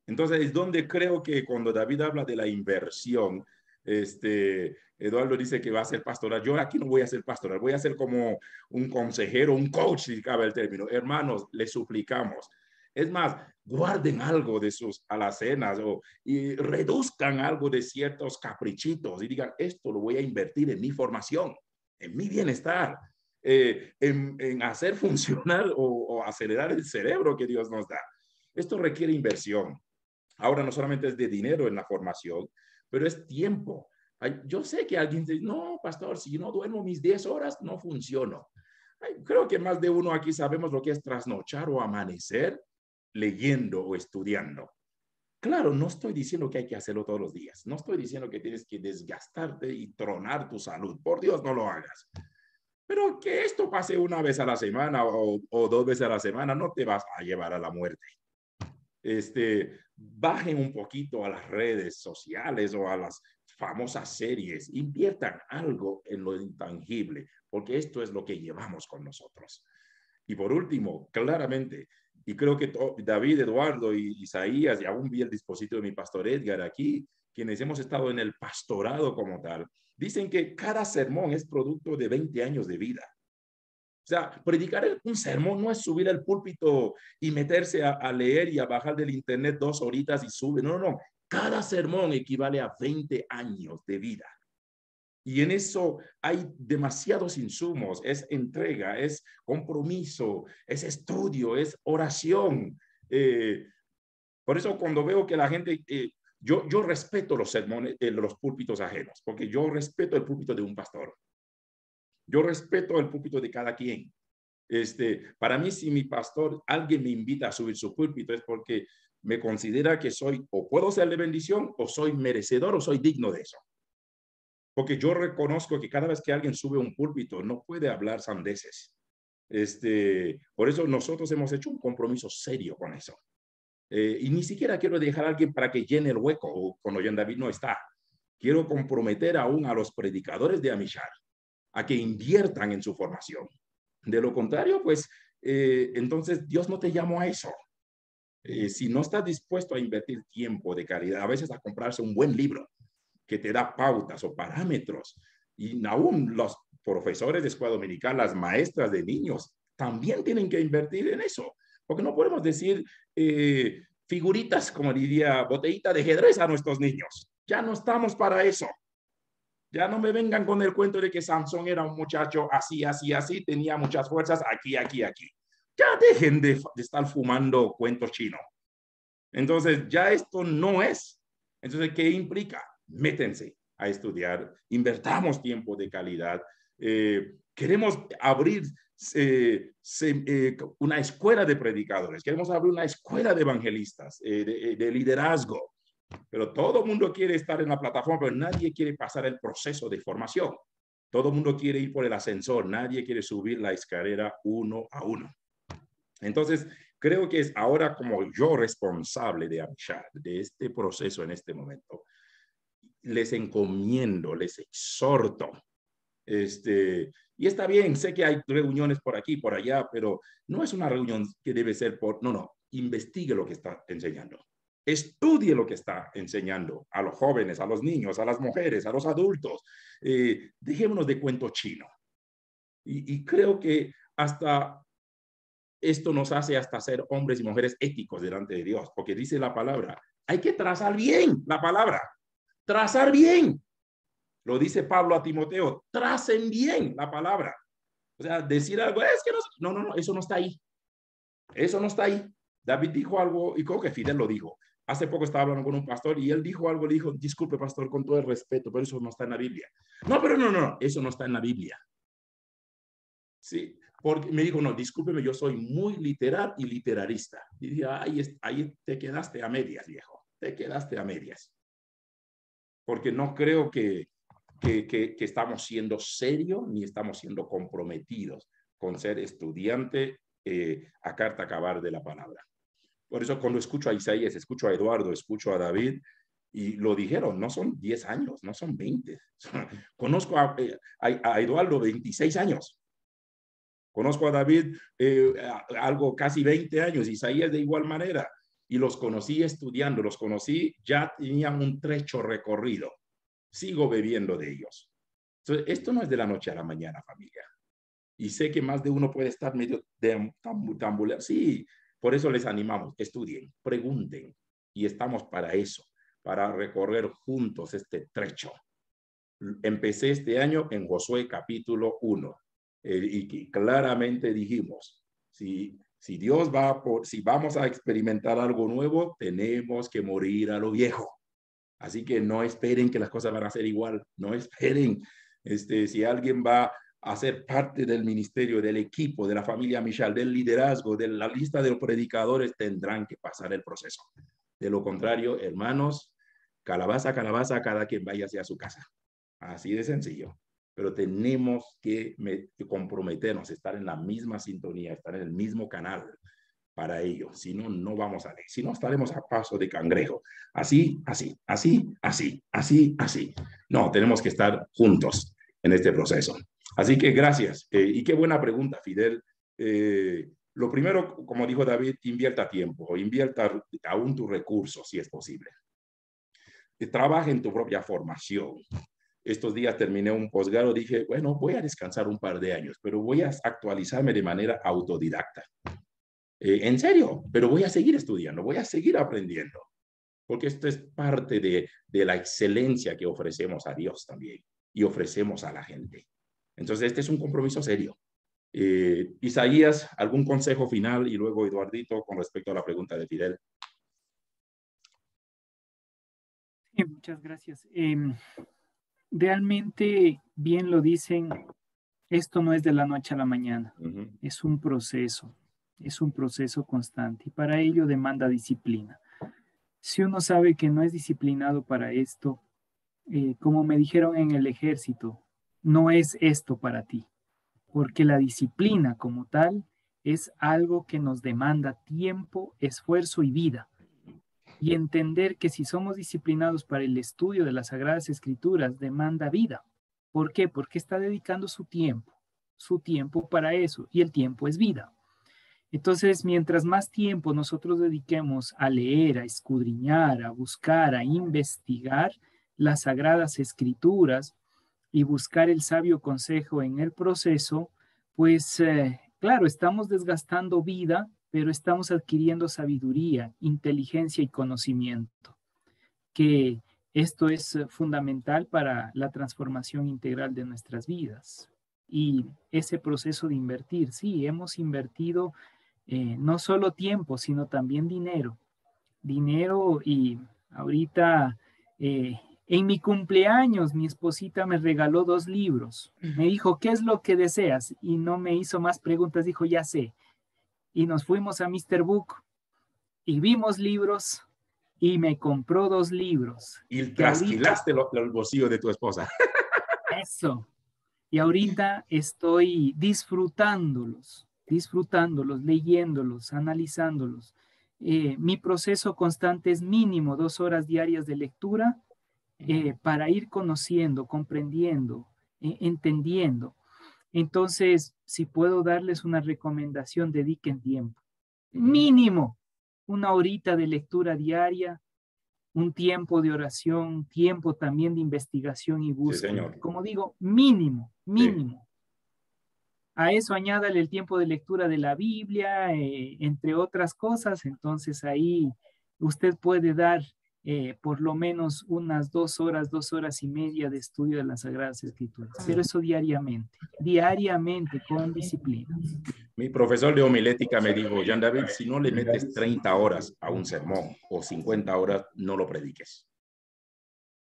Entonces es donde creo que cuando David habla de la inversión, Eduardo dice que va a ser pastoral. Yo aquí no voy a ser pastoral, voy a ser como un consejero, un coach, si cabe el término. Hermanos, les suplicamos. Es más, guarden algo de sus alacenas y reduzcan algo de ciertos caprichitos y digan, esto lo voy a invertir en mi formación, en mi bienestar, en hacer funcionar o acelerar el cerebro que Dios nos da. Esto requiere inversión. Ahora no solamente es de dinero en la formación, pero es tiempo. Yo sé que alguien dice, no, pastor, si no duermo mis 10 horas, no funciono. Creo que más de uno aquí sabemos lo que es trasnochar o amanecer leyendo o estudiando. Claro, no estoy diciendo que hay que hacerlo todos los días. No estoy diciendo que tienes que desgastarte y tronar tu salud. Por Dios, no lo hagas. Pero que esto pase una vez a la semana o 2 veces a la semana no te vas a llevar a la muerte. Bajen un poquito a las redes sociales o a las famosas series, inviertan algo en lo intangible, porque esto es lo que llevamos con nosotros. Y por último, claramente, y creo que David, Eduardo y Isaías, y aún vi el dispositivo de mi pastor Edgar aquí, quienes hemos estado en el pastorado como tal, dicen que cada sermón es producto de 20 años de vida. O sea, predicar un sermón no es subir al púlpito y meterse a leer y a bajar del internet 2 horitas y sube. No, no, no. Cada sermón equivale a 20 años de vida. Y en eso hay demasiados insumos. Es entrega, es compromiso, es estudio, es oración. Por eso cuando veo que la gente... yo respeto los sermones, los púlpitos ajenos, porque yo respeto el púlpito de un pastor. Yo respeto el púlpito de cada quien. Para mí, si mi pastor, alguien me invita a subir su púlpito, es porque me considera que soy, o puedo ser de bendición, o soy merecedor, o soy digno de eso. Porque yo reconozco que cada vez que alguien sube un púlpito, no puede hablar sandeces. Por eso nosotros hemos hecho un compromiso serio con eso. Y ni siquiera quiero dejar a alguien para que llene el hueco cuando John David no está. Quiero comprometer aún a los predicadores de Amishar a que inviertan en su formación. De lo contrario, pues, entonces Dios no te llamó a eso. Si no estás dispuesto a invertir tiempo de calidad, a veces a comprarse un buen libro que te da pautas o parámetros, y aún los profesores de escuela dominical, las maestras de niños, también tienen que invertir en eso, porque no podemos decir figuritas, como diría, botellita de ajedrez a nuestros niños. Ya no estamos para eso. Ya no me vengan con el cuento de que Sansón era un muchacho así, así, así, tenía muchas fuerzas aquí, aquí, aquí. Ya dejen de estar fumando cuentos chinos. Entonces, ya esto no es. Entonces, ¿qué implica? Métense a estudiar, invertamos tiempo de calidad. Queremos abrir una escuela de predicadores, queremos abrir una escuela de evangelistas, de liderazgo. Pero todo el mundo quiere estar en la plataforma, pero nadie quiere pasar el proceso de formación. Todo el mundo quiere ir por el ascensor, nadie quiere subir la escalera uno a uno. Entonces, creo que es ahora como yo responsable de Amishar, de este proceso en este momento. Les encomiendo, les exhorto. Y está bien, sé que hay reuniones por aquí, por allá, pero no es una reunión que debe ser no, investigue lo que está enseñando. Estudie lo que está enseñando a los jóvenes, a los niños, a las mujeres, a los adultos. Dejémonos de cuento chino. Y creo que hasta esto nos hace hasta ser hombres y mujeres éticos delante de Dios, porque dice la palabra, hay que trazar bien la palabra, trazar bien. Lo dice Pablo a Timoteo, tracen bien la palabra. O sea, decir algo, es que no, eso no está ahí. Eso no está ahí. David dijo algo, y creo que Fidel lo dijo. Hace poco estaba hablando con un pastor y él dijo algo, le dijo, disculpe pastor, con todo el respeto, pero eso no está en la Biblia. No, pero no, eso no está en la Biblia. Sí, porque me dijo, no, discúlpeme, yo soy muy literal y literarista. Y dije, ahí te quedaste a medias, viejo, te quedaste a medias. Porque no creo que estamos siendo serios ni estamos siendo comprometidos con ser estudiante a carta cabal de la palabra. Por eso cuando escucho a Isaías, escucho a Eduardo, escucho a David, y lo dijeron, no son 10 años, no son 20. Conozco a Eduardo 26 años. Conozco a David algo casi 20 años, Isaías de igual manera. Y los conocí estudiando, los conocí, ya tenían un trecho recorrido. sigo bebiendo de ellos. Entonces, esto no es de la noche a la mañana, familia. Y sé que más de uno puede estar medio tambuleando. Sí, por eso les animamos, estudien, pregunten. Y estamos para eso, para recorrer juntos este trecho. Empecé este año en Josué capítulo 1. Y claramente dijimos, si Dios si vamos a experimentar algo nuevo, tenemos que morir a lo viejo. Así que no esperen que las cosas van a ser igual. No esperen. Si alguien va a ser parte del ministerio, del equipo, de la familia Michal, del liderazgo, de la lista de los predicadores, tendrán que pasar el proceso. De lo contrario, hermanos, calabaza, calabaza, cada quien vaya hacia su casa. Así de sencillo. Pero tenemos que comprometernos, estar en la misma sintonía, estar en el mismo canal para ello. Si no, no vamos a leer. Si no, estaremos a paso de cangrejo. Así, así, así, así, así, así. No, tenemos que estar juntos en este proceso. Así que gracias. Y qué buena pregunta, Fidel. Lo primero, como dijo David, invierta tiempo, invierta aún tus recursos, si es posible. Trabaja en tu propia formación. Estos días terminé un posgrado, dije, bueno, voy a descansar un par de años, pero voy a actualizarme de manera autodidacta. En serio, pero voy a seguir estudiando, voy a seguir aprendiendo, porque esto es parte de la excelencia que ofrecemos a Dios también y ofrecemos a la gente. Entonces, este es un compromiso serio. Isaías, ¿algún consejo final? Y luego Eduardito, con respecto a la pregunta de Fidel. Sí, muchas gracias. Realmente, bien lo dicen, esto no es de la noche a la mañana, es un proceso constante y para ello demanda disciplina. Si uno sabe que no es disciplinado para esto, como me dijeron en el ejército, no es esto para ti, porque la disciplina como tal es algo que nos demanda tiempo, esfuerzo y vida. Y entender que si somos disciplinados para el estudio de las Sagradas Escrituras, demanda vida. ¿Por qué? Porque está dedicando su tiempo para eso, y el tiempo es vida. Entonces, mientras más tiempo nosotros dediquemos a leer, a escudriñar, a buscar, a investigar las Sagradas Escrituras y buscar el sabio consejo en el proceso, pues claro, estamos desgastando vida, pero estamos adquiriendo sabiduría, inteligencia y conocimiento, que esto es fundamental para la transformación integral de nuestras vidas. Y ese proceso de invertir, sí, hemos invertido no solo tiempo, sino también dinero. Dinero y ahorita en mi cumpleaños mi esposita me regaló 2 libros. Me dijo, ¿qué es lo que deseas? Y no me hizo más preguntas, dijo, ya sé. Y nos fuimos a Mr. Book y vimos libros y me compró 2 libros. Y trasquilaste el bolsillo de tu esposa. Eso. Y ahorita estoy disfrutándolos, leyéndolos, analizándolos. Mi proceso constante es mínimo 2 horas diarias de lectura para ir conociendo, comprendiendo, entendiendo. Entonces, si puedo darles una recomendación, dediquen tiempo. Mínimo 1 horita de lectura diaria, un tiempo de oración, tiempo también de investigación y búsqueda. Sí, señor. Como digo, mínimo. Sí. A eso añádale el tiempo de lectura de la Biblia, entre otras cosas. Entonces ahí usted puede dar por lo menos unas 2 horas, 2 horas y media de estudio de las Sagradas Escrituras. Pero eso diariamente, con disciplina. Mi profesor de homilética me dijo, Jean David, si no le metes 30 horas a un sermón o 50 horas, no lo prediques.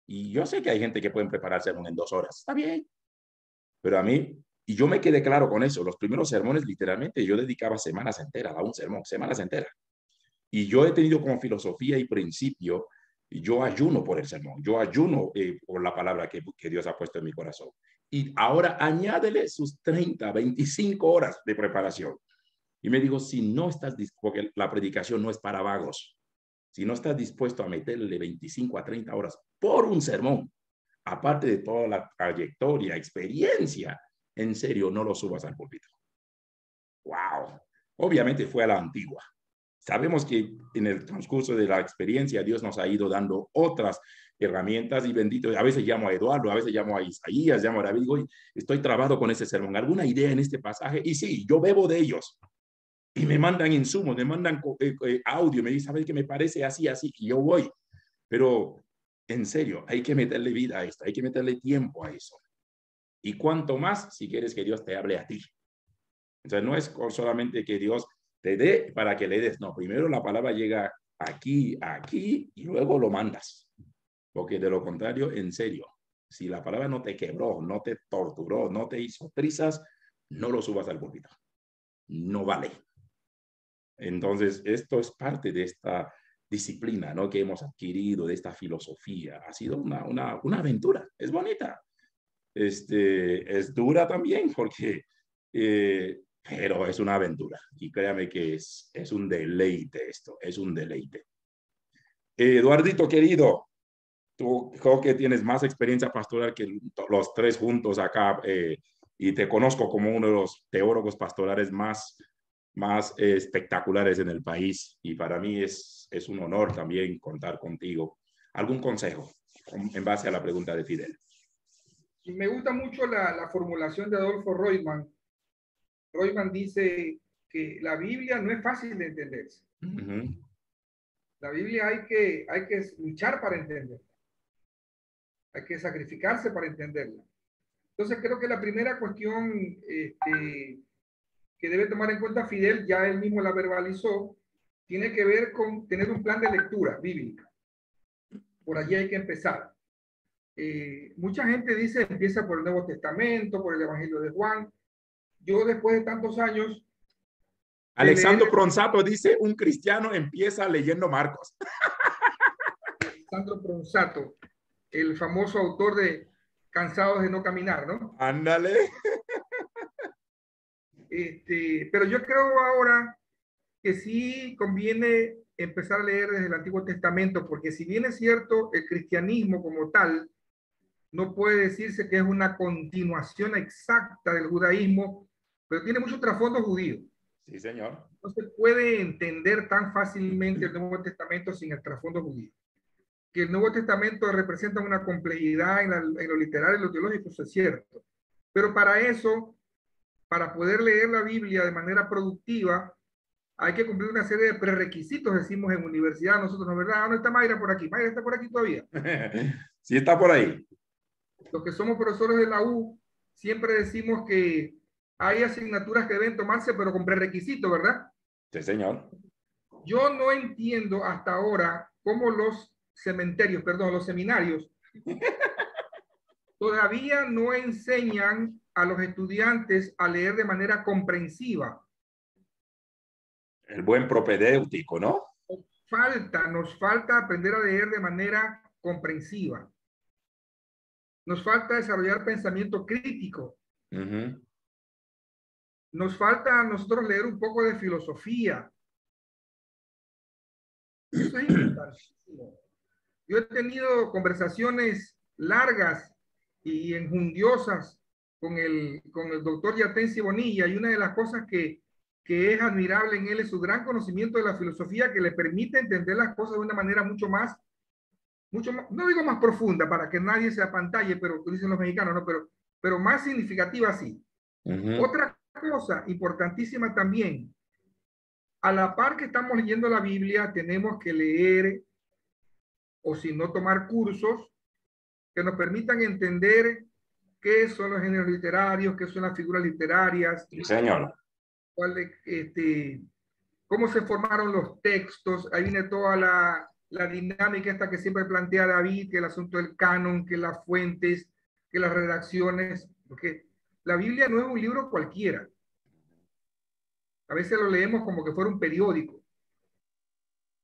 Y yo sé que hay gente que puede preparar sermón en 2 horas. Está bien. Pero a mí, y yo me quedé claro con eso, los primeros sermones, literalmente, yo dedicaba semanas enteras a un sermón, semanas enteras. Y yo he tenido como filosofía y principio, yo ayuno por el sermón, yo ayuno por la palabra que Dios ha puesto en mi corazón. Y ahora añádele sus 30, 25 horas de preparación. Y me digo, si no estás dispuesto, porque la predicación no es para vagos, si no estás dispuesto a meterle 25 a 30 horas por un sermón, aparte de toda la trayectoria, experiencia, en serio, no lo subas al púlpito. ¡Wow! Obviamente fue a la antigua. sabemos que en el transcurso de la experiencia Dios nos ha ido dando otras herramientas y bendito, a veces llamo a Eduardo, a veces llamo a Isaías, llamo a David, digo, estoy trabado con ese sermón, ¿alguna idea en este pasaje? Y sí, yo bebo de ellos. Y me mandan insumos, me mandan audio, me dicen, ¿sabes qué me parece así, así? Y yo voy. Pero, en serio, hay que meterle vida a esto, hay que meterle tiempo a eso. Y cuanto más, si quieres que Dios te hable a ti. Entonces, no es solamente que Dios te dé para que le des. No, primero la palabra llega aquí, aquí, y luego lo mandas. Porque de lo contrario, en serio, si la palabra no te quebró, no te torturó, no te hizo trizas, no lo subas al púlpito. No vale. Entonces, esto es parte de esta disciplina, ¿no?, que hemos adquirido, de esta filosofía. Ha sido una aventura. Es bonita. Es dura también porque, pero es una aventura. Y créame que es un deleite esto, es un deleite. Eduardito, querido, tú creo que tienes más experiencia pastoral que los tres juntos acá, y te conozco como uno de los teólogos pastorales más espectaculares en el país, y para mí es un honor también contar contigo. ¿Algún consejo en base a la pregunta de Fidel? Y me gusta mucho la formulación de Adolfo Roitman. Roitman dice que la Biblia no es fácil de entenderse. La Biblia hay que luchar para entenderla. Hay que sacrificarse para entenderla. Entonces creo que la primera cuestión que debe tomar en cuenta Fidel, ya él mismo la verbalizó, tiene que ver con tener un plan de lectura bíblica. Por allí hay que empezar. Mucha gente dice, empieza por el Nuevo Testamento, por el Evangelio de Juan. Yo, después de tantos años... Alexandro Pronsato dice, un cristiano empieza leyendo Marcos. Alexandro Pronsato, el famoso autor de Cansados de no caminar, ¿no? Ándale. Pero yo creo ahora que sí conviene empezar a leer desde el Antiguo Testamento, porque si bien es cierto, el cristianismo como tal no puede decirse que es una continuación exacta del judaísmo, pero tiene mucho trasfondo judío. Sí, señor. No se puede entender tan fácilmente el Nuevo Testamento sin el trasfondo judío. Que el Nuevo Testamento representa una complejidad en lo literario y lo teológico, eso es cierto. Pero para eso, para poder leer la Biblia de manera productiva, hay que cumplir una serie de prerequisitos, decimos en universidad nosotros, ¿no, verdad? ¿Dónde está Mayra? Por aquí. Mayra está por aquí todavía. Sí, está por ahí. Los que somos profesores de la U, siempre decimos que hay asignaturas que deben tomarse, pero con prerequisitos, ¿verdad? Sí, señor. Yo no entiendo hasta ahora cómo los seminarios, todavía no enseñan a los estudiantes a leer de manera comprensiva. El buen propedéutico, ¿no? Nos falta aprender a leer de manera comprensiva. Nos falta desarrollar pensamiento crítico. Nos falta a nosotros leer un poco de filosofía. Eso es importantísimo. Yo he tenido conversaciones largas y enjundiosas con el doctor Yatensi Bonilla, y una de las cosas que es admirable en él es su gran conocimiento de la filosofía, que le permite entender las cosas de una manera mucho más, no digo más profunda para que nadie se apantalle, pero dicen los mexicanos, ¿no? Pero más significativa, sí. Otra cosa importantísima también, a la par que estamos leyendo la Biblia, tenemos que leer, o si no, tomar cursos que nos permitan entender qué son los géneros literarios, qué son las figuras literarias. Sí, señor. Cómo se formaron los textos. Ahí viene toda la dinámica esta que siempre plantea David, que el asunto del canon, que las fuentes, que las redacciones, porque la Biblia no es un libro cualquiera. A veces lo leemos como que fuera un periódico.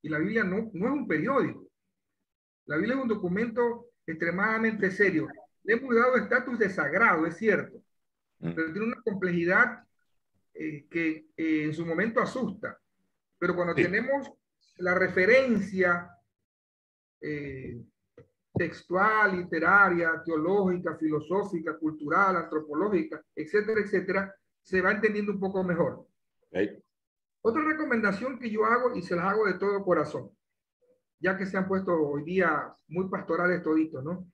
Y la Biblia no es un periódico. La Biblia es un documento extremadamente serio. Le hemos dado estatus de sagrado, es cierto, pero tiene una complejidad que en su momento asusta. Pero cuando tenemos la referencia textual, literaria, teológica, filosófica, cultural, antropológica, etcétera, etcétera, se va entendiendo un poco mejor. Otra recomendación que yo hago, y se las hago de todo corazón, ya que se han puesto hoy día muy pastorales toditos, ¿no?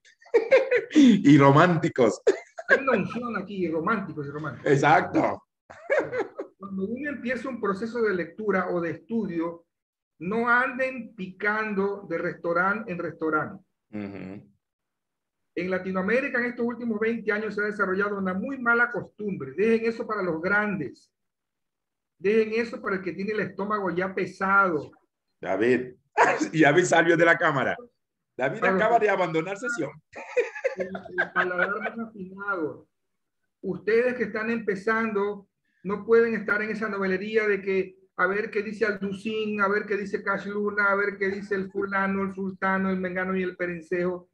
Y románticos. Hay una unción aquí, románticos y románticos. Exacto. Cuando uno empieza un proceso de lectura o de estudio, no anden picando de restaurante en restaurante. En Latinoamérica en estos últimos 20 años se ha desarrollado una muy mala costumbre. Dejen eso para los grandes. Dejen eso para el que tiene el estómago ya pesado. David, David salió de la cámara. David acaba de abandonar sesión. El paladar más afinado. Ustedes que están empezando no pueden estar en esa novelería de que a ver qué dice Alducín, a ver qué dice Cash Luna, a ver qué dice el fulano, el sultano, el mengano y el perencejo,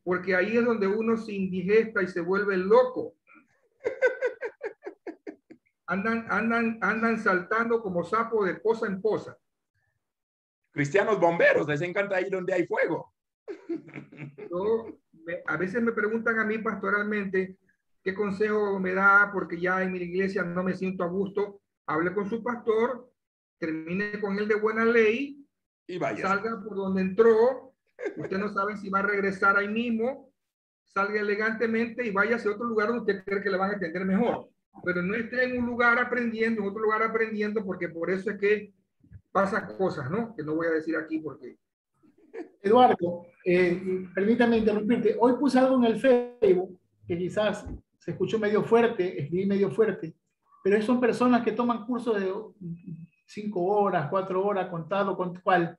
porque ahí es donde uno se indigesta y se vuelve loco. Andan saltando como sapo de poza en poza. Cristianos bomberos, les encanta ir donde hay fuego. A veces me preguntan a mí pastoralmente qué consejo me da porque ya en mi iglesia no me siento a gusto. Hable con su pastor, termine con él de buena ley y vaya. Salga por donde entró. Usted no sabe si va a regresar ahí mismo. Salga elegantemente y vaya hacia otro lugar donde usted cree que le van a entender mejor. Pero no esté en un lugar aprendiendo, en otro lugar aprendiendo, porque por eso es que pasan cosas, ¿no? Que no voy a decir aquí porque... Eduardo, permítame interrumpirte. Hoy puse algo en el Facebook que quizás se escuchó medio fuerte, escribí medio fuerte, pero son personas que toman cursos de 5 horas, 4 horas, contado con cual,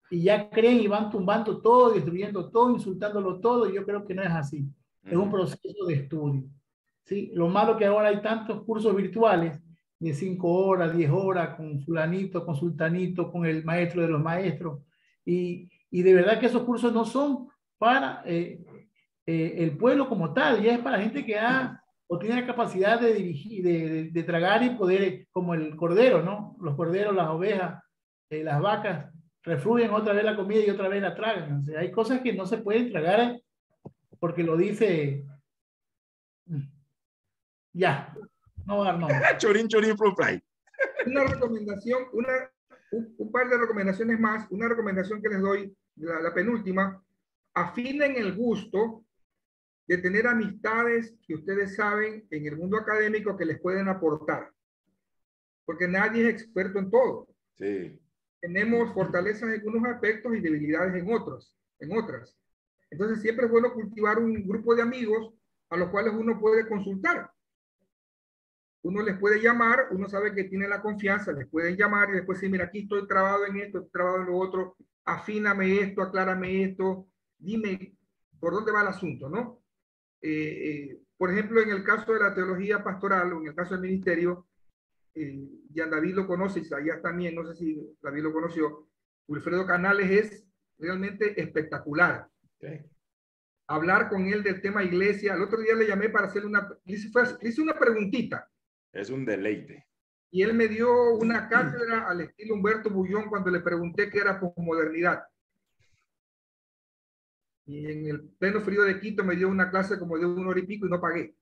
y ya creen y van tumbando todo, destruyendo todo, insultándolo todo, y yo creo que no es así. Es un proceso de estudio. ¿Sí? Lo malo que ahora hay tantos cursos virtuales de 5 horas, 10 horas, con fulanito, con sultanito, con el maestro de los maestros, y de verdad que esos cursos no son para el pueblo como tal, ya es para gente que o tiene la capacidad de dirigir, de tragar y poder, como el cordero, ¿no? Los corderos, las ovejas, las vacas, refluyen otra vez la comida y otra vez la tragan. O sea, hay cosas que no se pueden tragar porque lo dice... Ya, no va a dar nombre. Chorín, chorín, flu fly. Una recomendación, un par de recomendaciones más. Una recomendación que les doy, la penúltima, afinen el gusto de tener amistades que ustedes saben en el mundo académico que les pueden aportar. Porque nadie es experto en todo. Sí. Tenemos fortalezas en unos aspectos y debilidades en otros, en otras. Entonces siempre es bueno cultivar un grupo de amigos a los cuales uno puede consultar. Uno les puede llamar, uno sabe que tiene la confianza, les pueden llamar y después decir, mira, aquí estoy trabado en esto, estoy trabado en lo otro, afíname esto, aclárame esto, dime por dónde va el asunto, ¿no? Por ejemplo, en el caso de la teología pastoral o en el caso del ministerio, ya David lo conoce, Isaías también, no sé si David lo conoció, Wilfredo Canales es realmente espectacular. Okay. Hablar con él del tema iglesia, el otro día le llamé para hacerle le hice una preguntita. Es un deleite. Y él me dio una cátedra al estilo Humberto Bullón cuando le pregunté qué era posmodernidad. Y en el pleno frío de Quito me dio una clase como de 1 hora y pico y no pagué.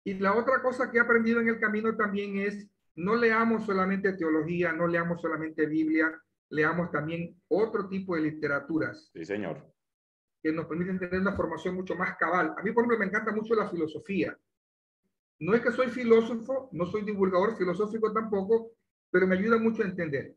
Y la otra cosa que he aprendido en el camino también es, no leamos solamente teología, no leamos solamente Biblia, leamos también otro tipo de literaturas. Sí, señor. Que nos permiten tener una formación mucho más cabal. A mí, por ejemplo, me encanta mucho la filosofía. No es que soy filósofo, no soy divulgador filosófico tampoco, pero me ayuda mucho a entender.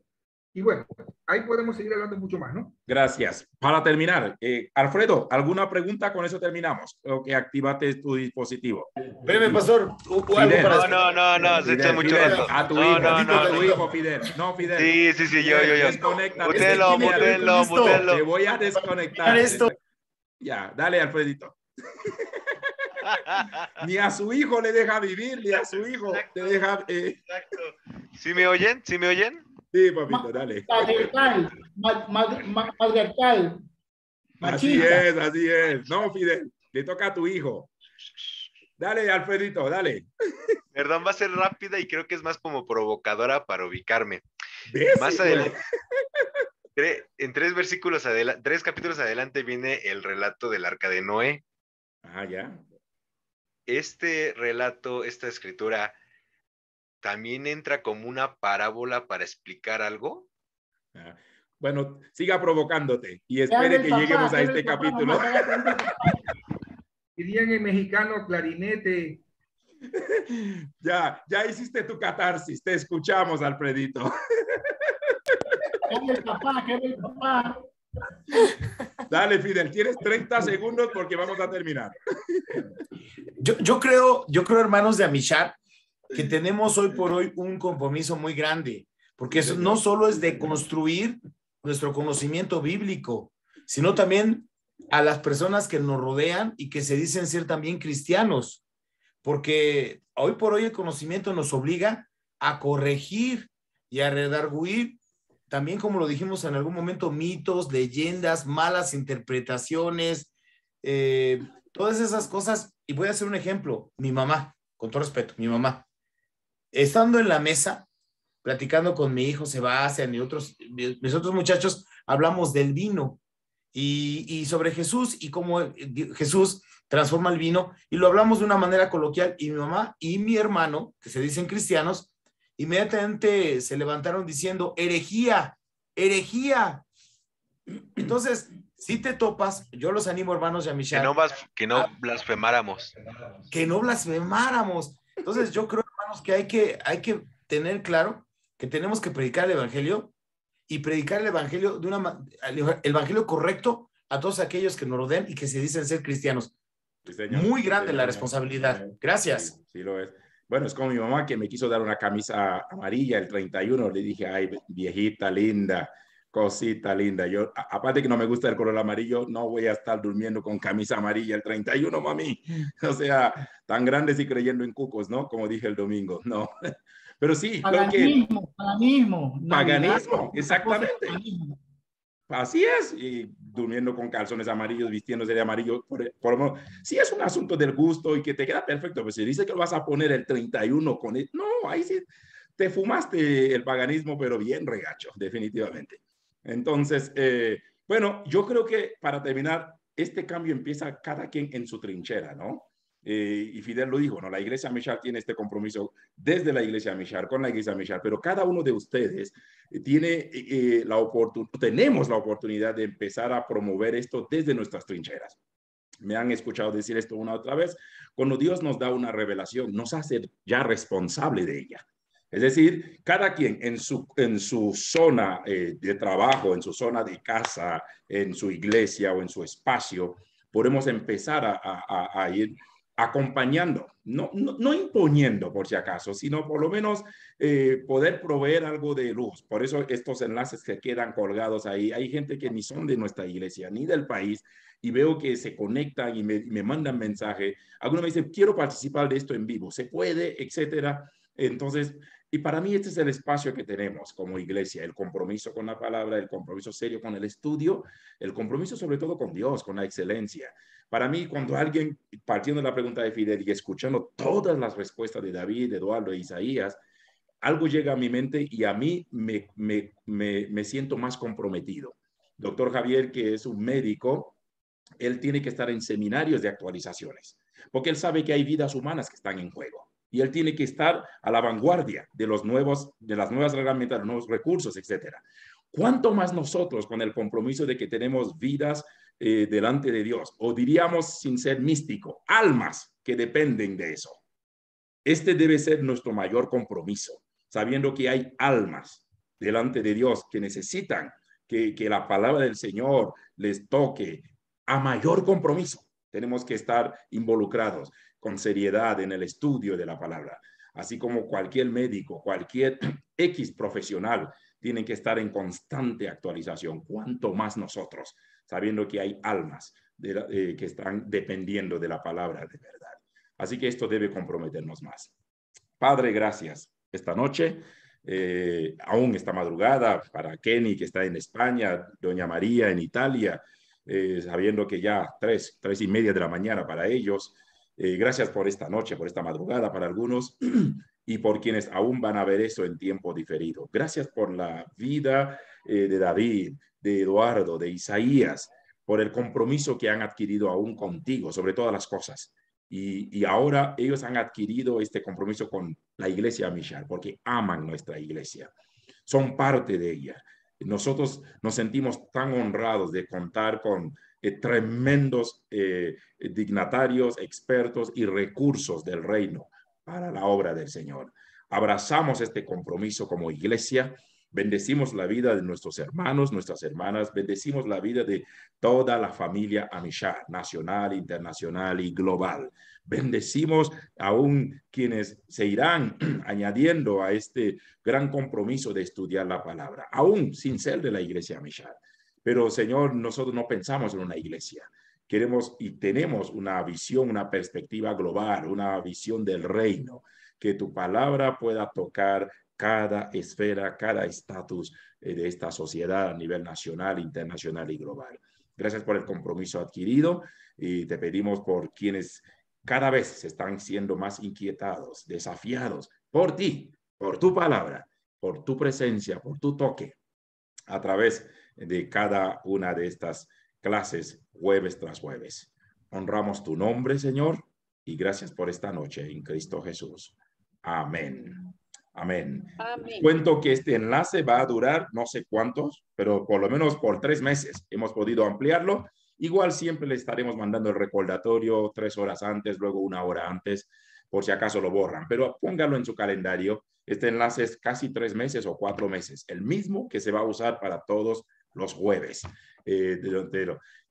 Y bueno, ahí podemos seguir hablando mucho más, ¿no? Gracias. Para terminar, Alfredo, ¿alguna pregunta? Con eso terminamos. Creo que activaste tu dispositivo. Espérame, pastor. Fidel. No, se echa mucho rato. A tu hijo, a tu hijo, Fidel. No, Fidel. Sí, yo. Desconecta. Mutenlo. Te voy a desconectar. Ya, dale, Alfredito. Ni a su hijo le deja vivir, ni a su hijo le deja... Exacto. ¿Sí me oyen? Sí, papito, dale. Patriarcal. Así es. No, Fidel, le toca a tu hijo. Dale, Alfredito, dale. Perdón, va a ser rápida y creo que es más como provocadora para ubicarme. ¿Ves? Más adelante. En 3 capítulos adelante viene el relato del Arca de Noé. Ah, ya. Este relato, esta escritura, también entra como una parábola para explicar algo. Bueno, siga provocándote y espere que lleguemos a este capítulo. Dirían en mexicano clarinete. Ya hiciste tu catarsis, te escuchamos, Alfredito. ¿Qué el papá? Dale, Fidel, tienes 30 segundos porque vamos a terminar. Yo creo, hermanos de Amishar, que tenemos hoy por hoy un compromiso muy grande, porque eso no solo es de construir nuestro conocimiento bíblico, sino también a las personas que nos rodean y que se dicen ser también cristianos, porque hoy por hoy el conocimiento nos obliga a corregir y a redarguir, también como lo dijimos en algún momento, mitos, leyendas, malas interpretaciones, todas esas cosas. Y voy a hacer un ejemplo. Mi mamá, con todo respeto, mi mamá, estando en la mesa, platicando con mi hijo Sebastián y mis otros muchachos, hablamos del vino y sobre Jesús y cómo Jesús transforma el vino, y lo hablamos de una manera coloquial, y mi mamá y mi hermano, que se dicen cristianos, inmediatamente se levantaron diciendo herejía, herejía. Entonces, si te topas, yo los animo, hermanos de Amishar, que no blasfemáramos. Que no blasfemáramos. Entonces, yo creo, hermanos, que hay que tener claro que tenemos que predicar el evangelio, y predicar el evangelio el evangelio correcto a todos aquellos que nos rodean y que se dicen ser cristianos. Sí, señor. Muy grande la responsabilidad. Gracias. Sí, lo es. Bueno, es como mi mamá que me quiso dar una camisa amarilla el 31. Le dije, ay, viejita linda, cosita linda. Yo, aparte que no me gusta el color amarillo, no voy a estar durmiendo con camisa amarilla el 31, mami. O sea, tan grandes y creyendo en cucos, ¿no? Como dije el domingo, no. Pero sí, paganismo, exactamente. Así es, y durmiendo con calzones amarillos, vistiéndose de amarillo, sí es un asunto del gusto y que te queda perfecto, pues si dice que lo vas a poner el 31 con él, no, ahí sí te fumaste el paganismo, pero bien regacho, definitivamente. Entonces, bueno, yo creo que para terminar, este cambio empieza cada quien en su trinchera, ¿no? Y Fidel lo dijo, ¿no? La Iglesia Amishar tiene este compromiso desde la Iglesia Amishar, con la Iglesia Amishar, pero cada uno de ustedes tiene tenemos la oportunidad de empezar a promover esto desde nuestras trincheras. Me han escuchado decir esto una otra vez. Cuando Dios nos da una revelación, nos hace ya responsable de ella. Es decir, cada quien en su zona de trabajo, en su zona de casa, en su iglesia o en su espacio, podemos empezar a ir acompañando, no imponiendo por si acaso, sino por lo menos poder proveer algo de luz. Por eso estos enlaces que quedan colgados ahí, hay gente que ni son de nuestra iglesia, ni del país, y veo que se conectan y me mandan mensaje. Algunos me dicen, quiero participar de esto en vivo, ¿se puede? Etcétera. Entonces, y para mí este es el espacio que tenemos como iglesia, el compromiso con la palabra, el compromiso serio con el estudio, el compromiso sobre todo con Dios, con la excelencia. Para mí, cuando alguien, partiendo de la pregunta de Fidel y escuchando todas las respuestas de David, de Eduardo e Isaías, algo llega a mi mente y a mí me siento más comprometido. Doctor Javier, que es un médico, él tiene que estar en seminarios de actualizaciones, porque él sabe que hay vidas humanas que están en juego. Y él tiene que estar a la vanguardia de las nuevas herramientas, los nuevos recursos, etcétera. ¿Cuánto más nosotros con el compromiso de que tenemos vidas delante de Dios? O diríamos, sin ser místico, almas que dependen de eso. Este debe ser nuestro mayor compromiso, sabiendo que hay almas delante de Dios que necesitan que la palabra del Señor les toque. A mayor compromiso tenemos que estar involucrados con seriedad en el estudio de la palabra, así como cualquier médico, cualquier X profesional tienen que estar en constante actualización, cuanto más nosotros, sabiendo que hay almas que están dependiendo de la palabra de verdad. Así que esto debe comprometernos más. Padre, gracias esta noche, aún esta madrugada, para Kenny, que está en España, Doña María en Italia, sabiendo que ya 3:30 de la mañana para ellos. Gracias por esta noche, por esta madrugada para algunos y por quienes aún van a ver eso en tiempo diferido. Gracias por la vida de David, de Eduardo, de Isaías, por el compromiso que han adquirido aún contigo sobre todas las cosas. Y ahora ellos han adquirido este compromiso con la iglesia Amichar porque aman nuestra iglesia, son parte de ella. Nosotros nos sentimos tan honrados de contar con tremendos dignatarios, expertos y recursos del reino para la obra del Señor. Abrazamos este compromiso como iglesia, bendecimos la vida de nuestros hermanos, nuestras hermanas, bendecimos la vida de toda la familia Amichar, nacional, internacional y global. Bendecimos aún quienes se irán añadiendo a este gran compromiso de estudiar la palabra, aún sin ser de la iglesia Amichar. Pero, Señor, nosotros no pensamos en una iglesia. Queremos y tenemos una visión, una perspectiva global, una visión del reino, que tu palabra pueda tocar cada esfera, cada estatus de esta sociedad a nivel nacional, internacional y global. Gracias por el compromiso adquirido y te pedimos por quienes cada vez se están siendo más inquietados, desafiados por ti, por tu palabra, por tu presencia, por tu toque, a través de cada una de estas clases, jueves tras jueves. Honramos tu nombre, Señor, y gracias por esta noche en Cristo Jesús. Amén. Amén. Les cuento que este enlace va a durar no sé cuántos, pero por lo menos por 3 meses. Hemos podido ampliarlo. Igual siempre le estaremos mandando el recordatorio 3 horas antes, luego 1 hora antes, por si acaso lo borran. Pero póngalo en su calendario. Este enlace es casi 3 meses o 4 meses. El mismo que se va a usar para todos los jueves.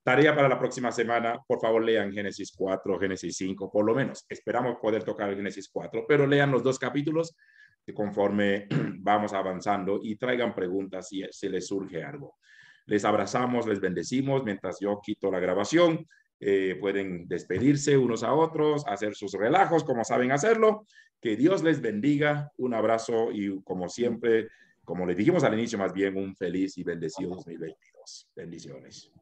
Tarea para la próxima semana. Por favor, lean Génesis 4, Génesis 5, por lo menos. Esperamos poder tocar Génesis 4, pero lean los 2 capítulos conforme vamos avanzando y traigan preguntas si se les surge algo. Les abrazamos, les bendecimos mientras yo quito la grabación. Pueden despedirse unos a otros, hacer sus relajos como saben hacerlo. Que Dios les bendiga. Un abrazo y como siempre, como les dijimos al inicio, más bien un feliz y bendecido 2022. Bendiciones.